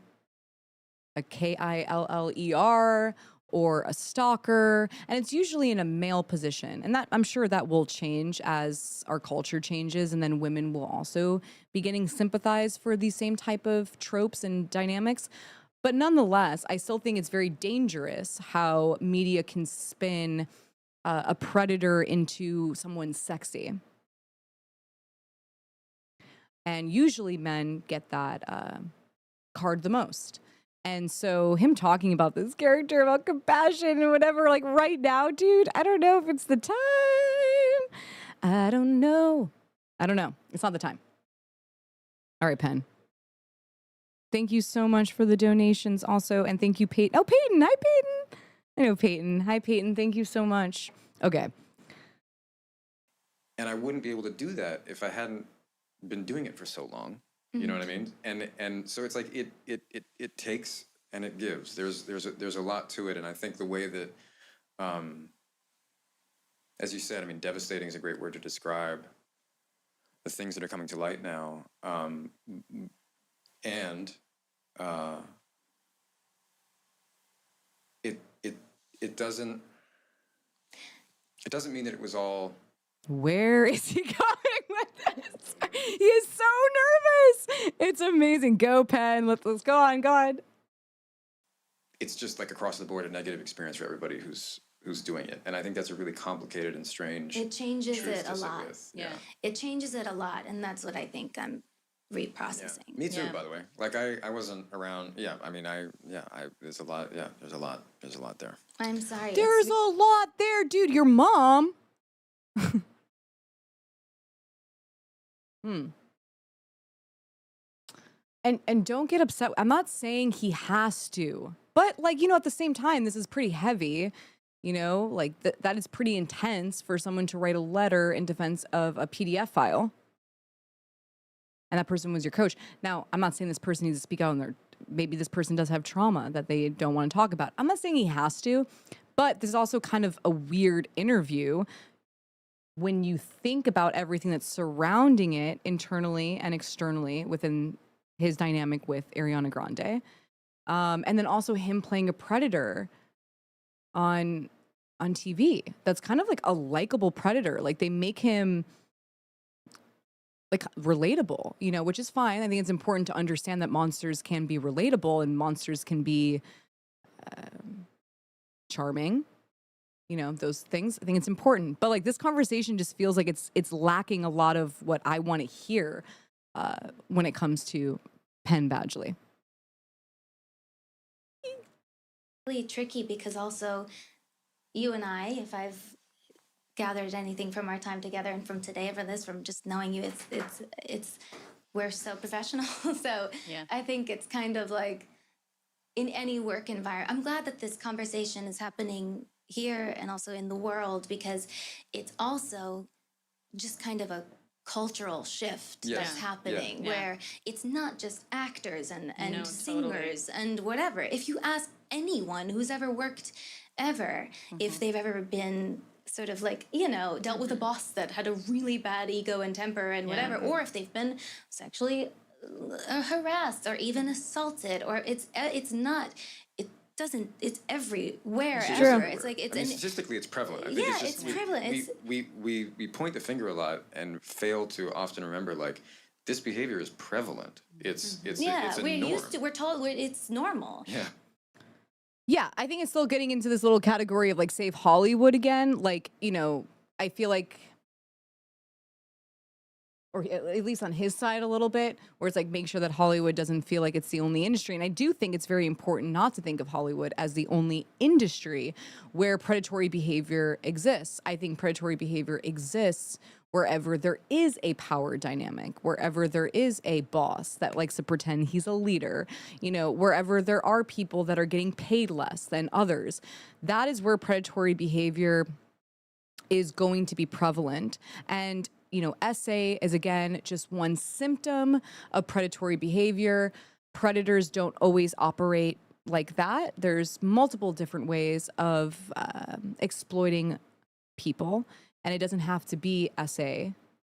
KILLER or a stalker, and it's usually in a male position. And that, I'm sure that will change as our culture changes, and then women will also be getting sympathized for these same type of tropes and dynamics. But nonetheless, I still think it's very dangerous how media can spin a predator into someone sexy. And usually men get that card the most. And so him talking about this character, about compassion and whatever, like right now, dude, I don't know if it's the time. I don't know. It's not the time. All right, Penn. Thank you so much for the donations also. And thank you, Peyton. Oh, Peyton. Hi, Peyton. I know Peyton. Hi, Peyton. Thank you so much. Okay.
And I wouldn't be able to do that if I hadn't been doing it for so long. You know what I mean? And so it's like it takes and it gives. There's a lot to it, and I think the way that, as you said, I mean, devastating is a great word to describe the things that are coming to light now, and it doesn't mean that it was all.
Where is he going with this? He is so nervous. It's amazing. Go, Penn. Let's go on.
It's just like across the board a negative experience for everybody who's doing it, and I think that's a really complicated and strange.
It changes
truth
it
to
a
sit
lot.
with.
Yeah.
It changes it a lot, and that's what I think I'm reprocessing.
Yeah. Me too,
Yeah.
by the way. Like I wasn't around. Yeah, I mean, there's a lot. Yeah, there's a lot there.
I'm sorry.
There's a lot there, dude. Your mom. And don't get upset. I'm not saying he has to, but like, you know, at the same time, this is pretty heavy, you know, like that is pretty intense for someone to write a letter in defense of a PDF file. And that person was your coach. Now, I'm not saying this person needs to speak out on their, maybe this person does have trauma that they don't want to talk about. I'm not saying he has to, but this is also kind of a weird interview when you think about everything that's surrounding it internally and externally within his dynamic with Ariana Grande, and then also him playing a predator on TV, that's kind of like a likable predator. Like they make him like relatable, you know, which is fine. I think it's important to understand that monsters can be relatable and monsters can be charming, you know, those things. I think it's important. But like this conversation just feels like it's lacking a lot of what I want to hear when it comes to Penn Badgley.
Really tricky because also you and I, if I've gathered anything from our time together and from today, from just knowing you, it's we're so professional. So
Yeah.
I think it's kind of like in any work environment. I'm glad that this conversation is happening here and also in the world, because it's also just kind of a cultural shift
Yes.
that's happening
Yeah.
where it's not just actors and
No,
singers and whatever. If you ask anyone who's ever worked ever, if they've ever been sort of like, you know, dealt with a boss that had a really bad ego and temper and whatever, or if they've been sexually harassed or even assaulted, or it's everywhere
It's
ever.
everywhere.
It's like
I mean, statistically, it's prevalent. I think
Yeah,
it's just
it's prevalent.
we point the finger a lot and fail to often remember like this behavior is prevalent. It's
yeah,
a
we're
norm.
used to, we're told it's normal.
Yeah.
Yeah, I think it's still getting into this little category of like save Hollywood again. Like, you know, I feel like, or at least on his side a little bit, where it's like make sure that Hollywood doesn't feel like it's the only industry. And I do think it's very important not to think of Hollywood as the only industry where predatory behavior exists. I think predatory behavior exists wherever there is a power dynamic, wherever there is a boss that likes to pretend he's a leader, you know, wherever there are people that are getting paid less than others. That is where predatory behavior is going to be prevalent. And, you know, SA is, again, just one symptom of predatory behavior. Predators don't always operate like that. There's multiple different ways of exploiting people, and it doesn't have to be SA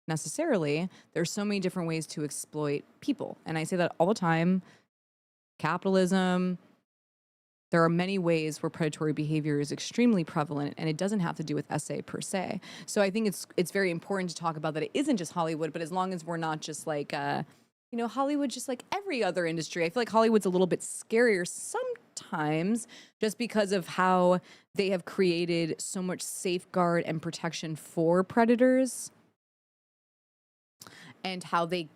necessarily. There's so many different ways to exploit people. And I say that all the time. Capitalism, there are many ways where predatory behavior is extremely prevalent, and it doesn't have to do with SA per se. So I think it's very important to talk about that it isn't just Hollywood, but as long as we're not just like, you know, Hollywood just like every other industry. I feel like Hollywood's a little bit scarier sometimes just because of how they have created so much safeguard and protection for predators and how they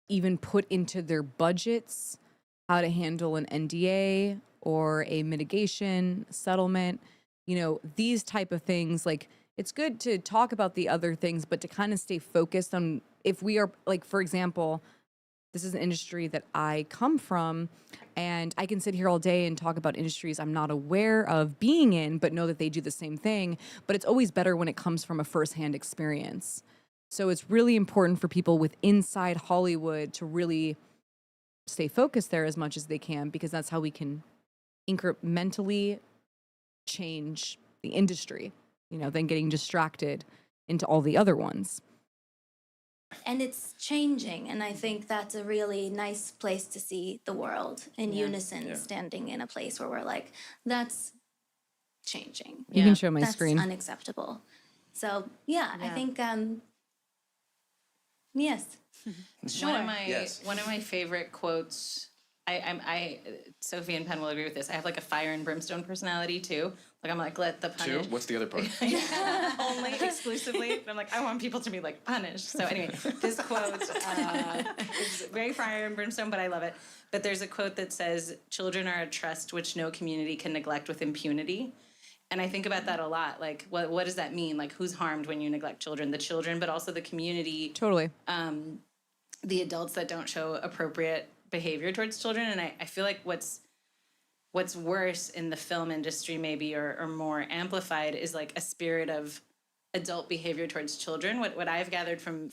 even put into their budgets how to handle an NDA or a mitigation settlement, you know, these type of things. Like, it's good to talk about the other things, but to kind of stay focused on, if we are, like, for example, this is an industry that I come from, and I can sit here all day and talk about industries I'm not aware of being in, but know that they do the same thing. But it's always better when it comes from a firsthand experience. So it's really important for people with inside Hollywood to really stay focused there as much as they can, because that's how we can incrementally change the industry, you know, than getting distracted into all the other ones.
And it's changing, and I think that's a really nice place to see the world in unison, standing in a place where we're like, that's changing.
You can show my
That's
screen.
unacceptable. So I think yes.
One of my favorite quotes. I Sophie and Penn will agree with this. I have like a fire and brimstone personality too. Like I'm like, let the punish.
What's the other part?
Only exclusively. I'm like, I want people to be like punished. So anyway, this quote is very fire and brimstone, but I love it. But there's a quote that says, "Children are a trust which no community can neglect with impunity." And I think about that a lot. Like, what does that mean? Like, who's harmed when you neglect children? The children, but also the community.
Totally.
The adults that don't show appropriate behavior towards children. And I feel like what's worse in the film industry maybe, or more amplified, is like a spirit of adult behavior towards children. What I've gathered from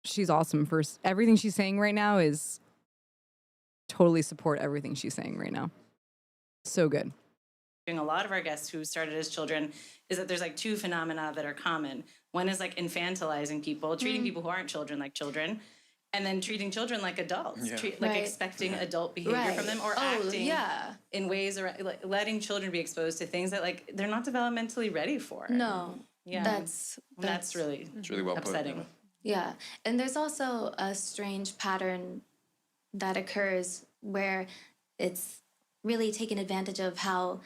She's awesome. First, everything she's saying right now is totally support everything she's saying right now. So good.
a lot of our guests who started as children, is that there's like two phenomena that are common. One is like infantilizing people, treating people who aren't children like children, and then treating children like adults, like expecting adult behavior from them, or acting in ways, or like letting children be exposed to things that like they're not developmentally ready for.
No,
that's really,
It's really well
upsetting.
put.
yeah. And there's also a strange pattern that occurs where it's really taken advantage of how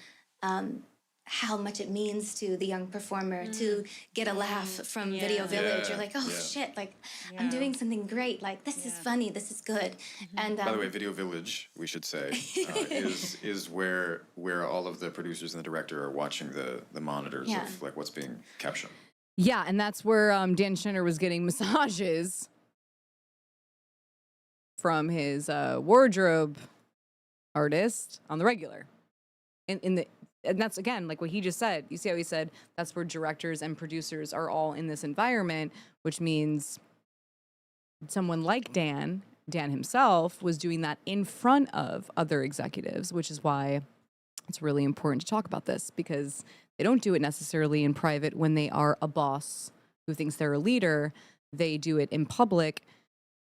much it means to the young performer to get a laugh from Video Village. You're like, oh shit, like I'm doing something great. Like this is funny, this is good. And
By the way, Video Village, we should say, is where all of the producers and the director are watching the monitors of like what's being captured.
Yeah, and that's where Dan Schneider was getting massages from his wardrobe artist on the regular. And that's, again, like what he just said. You see how he said that's where directors and producers are all in this environment, which means someone like Dan himself, was doing that in front of other executives, which is why it's really important to talk about this, because they don't do it necessarily in private when they are a boss who thinks they're a leader. They do it in public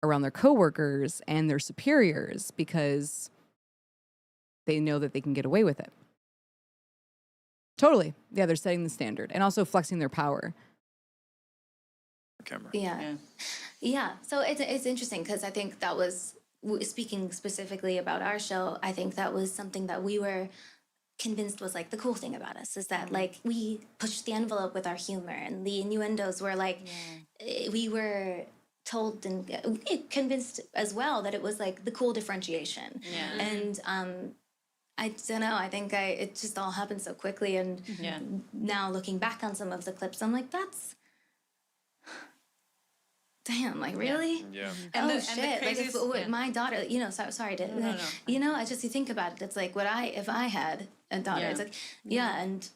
around their coworkers and their superiors because they know that they can get away with it. Totally. Yeah, they're setting the standard and also flexing their power.
Camera.
Yeah. So it's interesting because I think that was, speaking specifically about our show, I think that was something that we were convinced was like the cool thing about us, is that like we pushed the envelope with our humor, and the innuendos were like, we were told and convinced as well that it was like the cool differentiation. And I don't know, I think it just all happened so quickly, and now looking back on some of the clips, I'm like, that's damn, like really?
And
oh
the
shit! Like if my daughter, you know, sorry to, you know, I just, you think about it, it's like if I had a daughter, it's like and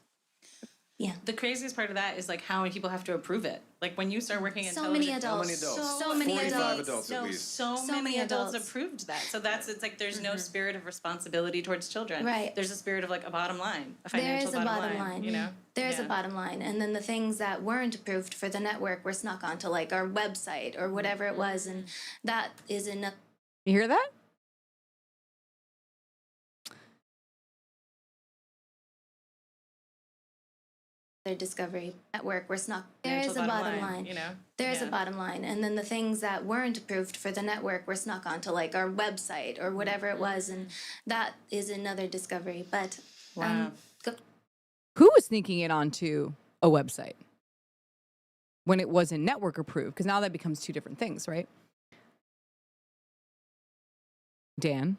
the
craziest part of that is like how many people have to approve it. Like when you start working in
so
television,
many adults, so many
45
adults,
adults at least.
so many adults approved that. So it's like there's no spirit of responsibility towards children.
Right.
There's a spirit of like a bottom line, a
There
financial
is a bottom line.
You know.
There's a bottom line, and then the things that weren't approved for the network were snuck onto like our website or whatever it was, and that is enough.
You hear that?
Their Discovery Network were snuck. There
Financial
is a bottom line.
You know.
There's a bottom line, and then the things that weren't approved for the network were snuck onto like our website or whatever it was, and that is another discovery. But
Who was sneaking it onto a website when it wasn't network approved? Because now that becomes two different things, right? Dan,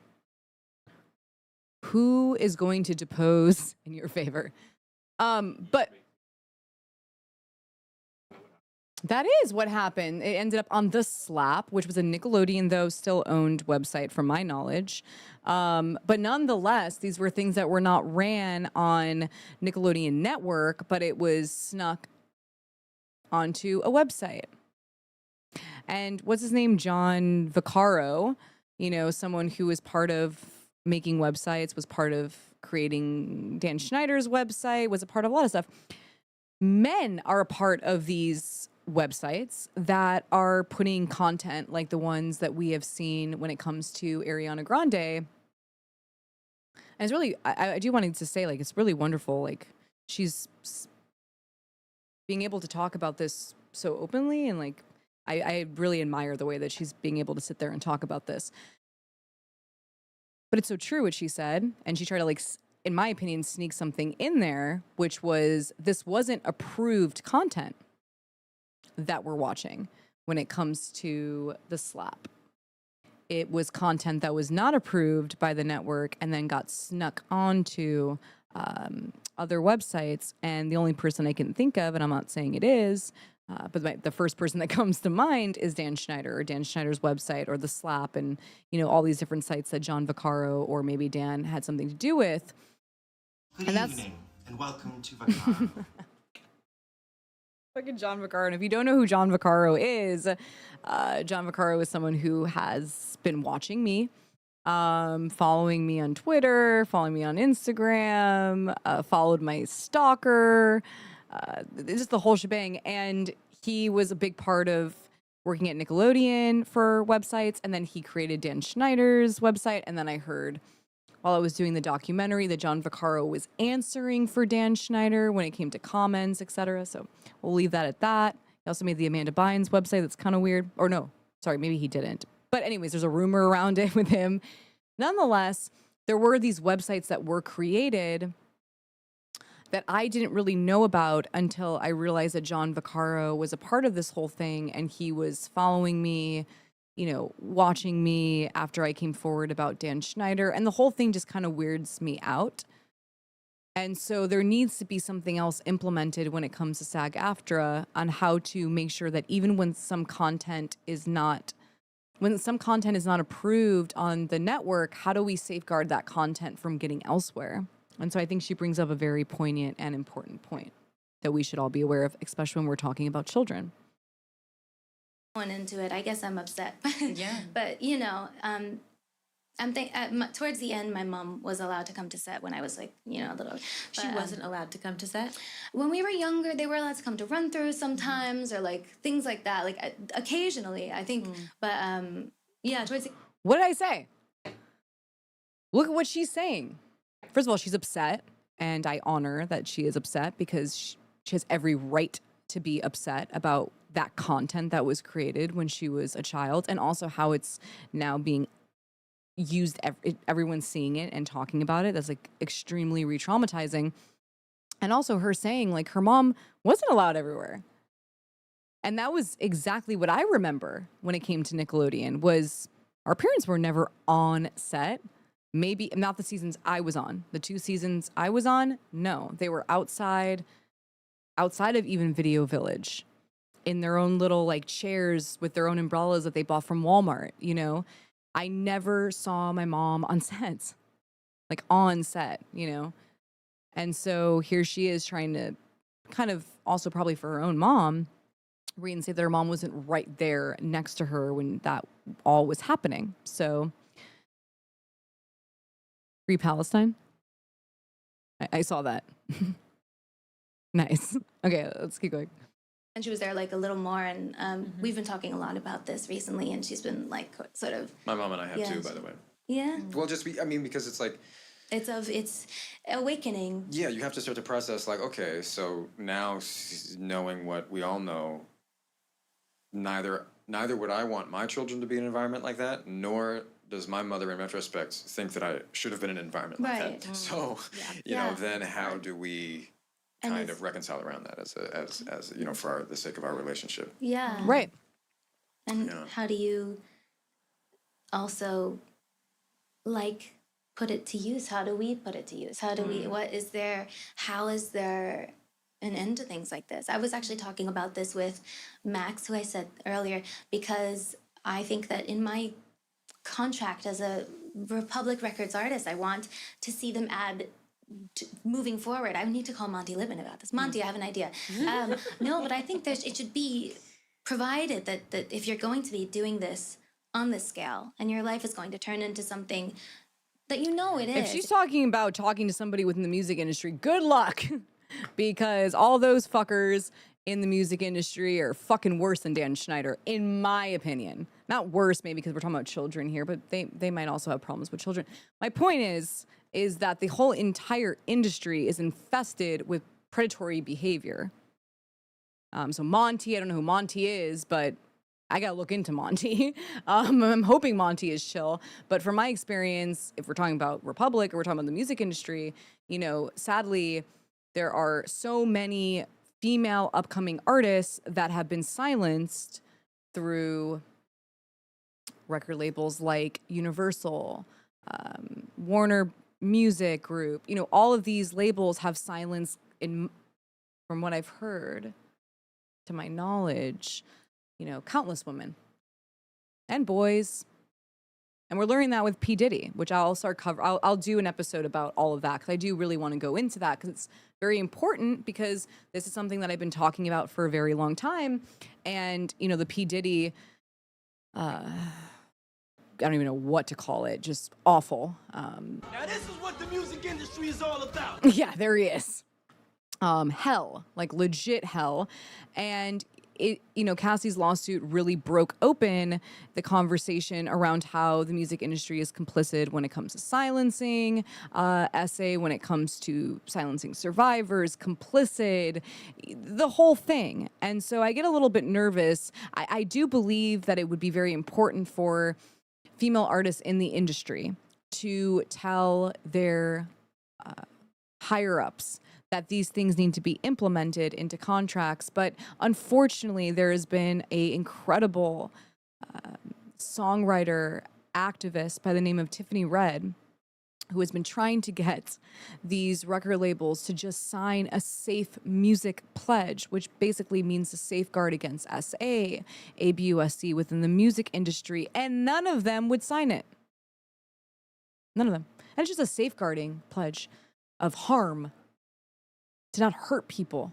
who is going to depose in your favor? But that is what happened. It ended up on The Slap, which was a Nickelodeon, though, still owned website from my knowledge. But nonetheless, these were things that were not ran on Nickelodeon Network, but it was snuck onto a website. And what's his name? John Vaccaro, you know, someone who was part of making websites, was part of creating Dan Schneider's website, was a part of a lot of stuff. Men are a part of these websites that are putting content like the ones that we have seen when it comes to Ariana Grande. And it's really, I do wanting to say, like, it's really wonderful. Like, she's being able to talk about this so openly, and like, I really admire the way that she's being able to sit there and talk about this. But it's so true what she said, and she tried to, like, in my opinion, sneak something in there, which was this wasn't approved content that we're watching when it comes to The Slap. It was content that was not approved by the network and then got snuck onto other websites. And the only person I can think of, and I'm not saying it is, but the first person that comes to mind is Dan Schneider, or Dan Schneider's website, or The Slap, and, you know, all these different sites that John Vaccaro or maybe Dan had something to do with.
Good evening, and welcome to Vaccaro.
Fucking John Vaccaro. And if you don't know who John Vaccaro is, John Vaccaro is someone who has been watching me following me on Twitter, following me on Instagram, followed my stalker, just the whole shebang. And he was a big part of working at Nickelodeon for websites, and then he created Dan Schneider's website. And then I heard while I was doing the documentary that John Vaccaro was answering for Dan Schneider when it came to comments, etc. So we'll leave that at that. He also made the Amanda Bynes website. That's kind of weird. Or no, sorry, maybe he didn't. But anyways, there's a rumor around it with him. Nonetheless, there were these websites that were created that I didn't really know about until I realized that John Vaccaro was a part of this whole thing, and he was following me, you know, watching me after I came forward about Dan Schneider, and the whole thing just kind of weirds me out. And so there needs to be something else implemented when it comes to SAG-AFTRA on how to make sure that even when some content is not approved on the network, how do we safeguard that content from getting elsewhere? And so I think she brings up a very poignant and important point that we should all be aware of, especially when we're talking about children.
Going into it, I guess I'm upset.
Yeah.
But, you know, towards the end, my mom was allowed to come to set when I was like, you know, a little.
She wasn't allowed to come to set?
When we were younger, they were allowed to come to run through sometimes, or like things like that, like occasionally, I think. But yeah, towards the.
What did I say? Look at what she's saying. First of all, she's upset, and I honor that she is upset because she has every right to be upset about that content that was created when she was a child, and also how it's now being used, everyone's seeing it and talking about it. That's like extremely re-traumatizing. And also her saying like her mom wasn't allowed everywhere. And that was exactly what I remember when it came to Nickelodeon, was our parents were never on set. Maybe not the seasons I was on. The 2 seasons I was on, no. They were outside of even Video Village, in their own little like chairs with their own umbrellas that they bought from Walmart, you know? I never saw my mom on sets, like on set, you know? And so here she is trying to kind of also probably for her own mom, reinstate that her mom wasn't right there next to her when that all was happening. So, Free Palestine? I saw that. Nice. Okay, let's keep going.
And she was there like a little more, and we've been talking a lot about this recently, and she's been like sort of.
My mom and I have too, by the way.
Yeah.
Well, because it's like.
It's awakening.
Yeah, you have to start to process like, okay, so now knowing what we all know, neither would I want my children to be in an environment like that, nor does my mother in retrospect think that I should have been in an environment like that. So, you know, then how do we kind of reconcile around that as you know, for the sake of our relationship?
Yeah.
Right.
And how do you also like put it to use? How do we put it to use? How do we, how is there an end to things like this? I was actually talking about this with Max, who I said earlier, because I think that in my contract as a Republic Records artist, I want to see them add moving forward. I need to call Monty Libin about this. Monty, I have an idea. No, but I think it should be provided that if you're going to be doing this on this scale and your life is going to turn into something that you know it is.
If she's talking about talking to somebody within the music industry, good luck. Because all those fuckers in the music industry are fucking worse than Dan Schneider, in my opinion. Not worse, maybe because we're talking about children here, but they might also have problems with children. My point is that the whole entire industry is infested with predatory behavior. So Monty, I don't know who Monty is, but I gotta look into Monty. I'm hoping Monty is chill. But from my experience, if we're talking about Republic or we're talking about the music industry, you know, sadly, there are so many female upcoming artists that have been silenced through record labels like Universal, Warner Music Group. You know, all of these labels have silenced, from what I've heard, to my knowledge, you know, countless women and boys. And we're learning that with P. Diddy, which I'll start I'll do an episode about all of that, because I do really want to go into that, because it's very important, because this is something that I've been talking about for a very long time. And, you know, the P. Diddy I don't even know what to call it, just awful.
Now this is what the music industry is all about.
Yeah, there he is. Hell, like legit hell. And it, you know, Cassie's lawsuit really broke open the conversation around how the music industry is complicit when it comes to silencing, SA when it comes to silencing survivors, complicit, the whole thing. And so I get a little bit nervous. I do believe that it would be very important for female artists in the industry to tell their higher-ups that these things need to be implemented into contracts. But unfortunately, there has been an incredible songwriter, activist by the name of Tiffany Red, who has been trying to get these record labels to just sign a safe music pledge, which basically means to safeguard against SA, ABUSC within the music industry, and none of them would sign it. None of them. And it's just a safeguarding pledge of harm, to not hurt people.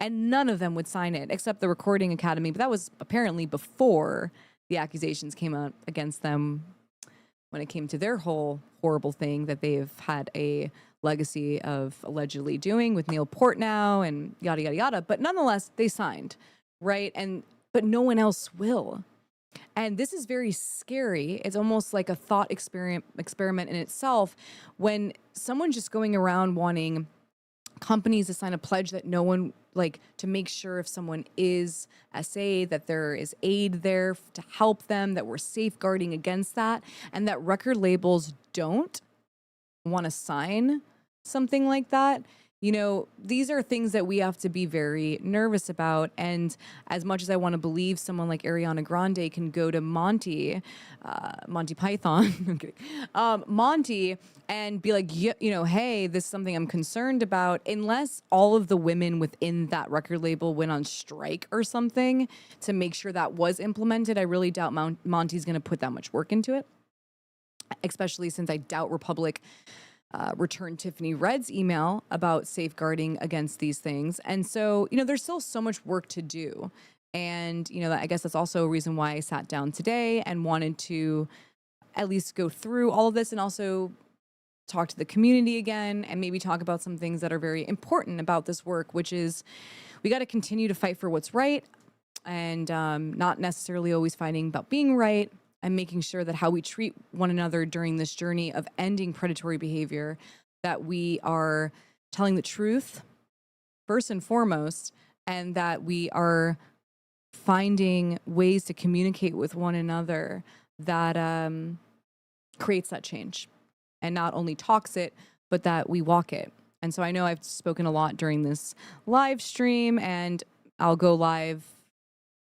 And none of them would sign it, except the Recording Academy. But that was apparently before the accusations came out against them when it came to their whole horrible thing that they've had a legacy of allegedly doing with Neil Portnow and yada, yada, yada. But nonetheless, they signed, right? But no one else will. And this is very scary. It's almost like a thought experiment in itself when someone's just going around wanting companies to sign a pledge that no one, like, to make sure if someone is SA, that there is aid there to help them, that we're safeguarding against that, and that record labels don't want to sign something like that. You know, these are things that we have to be very nervous about. And as much as I want to believe someone like Ariana Grande can go to Monty Python, I'm kidding, Monty, and be like, you know, hey, this is something I'm concerned about, unless all of the women within that record label went on strike or something to make sure that was implemented, I really doubt Monty's going to put that much work into it, especially since I doubt Republic returned Tiffany Red's email about safeguarding against these things. And so, you know, there's still so much work to do. And, you know, I guess that's also a reason why I sat down today and wanted to at least go through all of this and also talk to the community again and maybe talk about some things that are very important about this work, which is we got to continue to fight for what's right and not necessarily always fighting about being right, and making sure that how we treat one another during this journey of ending predatory behavior, that we are telling the truth first and foremost, and that we are finding ways to communicate with one another that creates that change, and not only talks it, but that we walk it. And so I know I've spoken a lot during this live stream, and I'll go live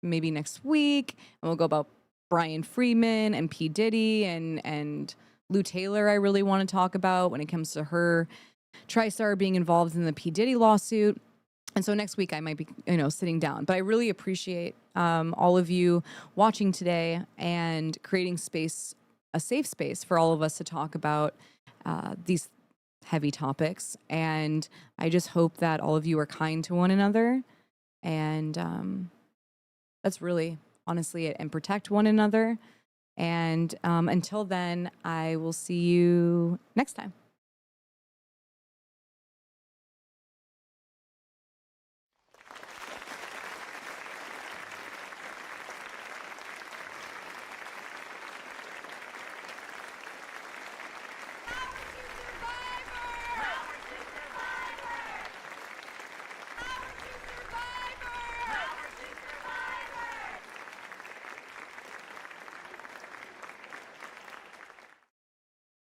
maybe next week, and we'll go about Brian Freeman and P. Diddy and Lou Taylor I really want to talk about when it comes to her TriStar being involved in the P. Diddy lawsuit. And so next week I might be, you know, sitting down. But I really appreciate all of you watching today and creating space, a safe space for all of us to talk about these heavy topics. And I just hope that all of you are kind to one another. And that's really honestly it, and protect one another. And until then, I will see you next time.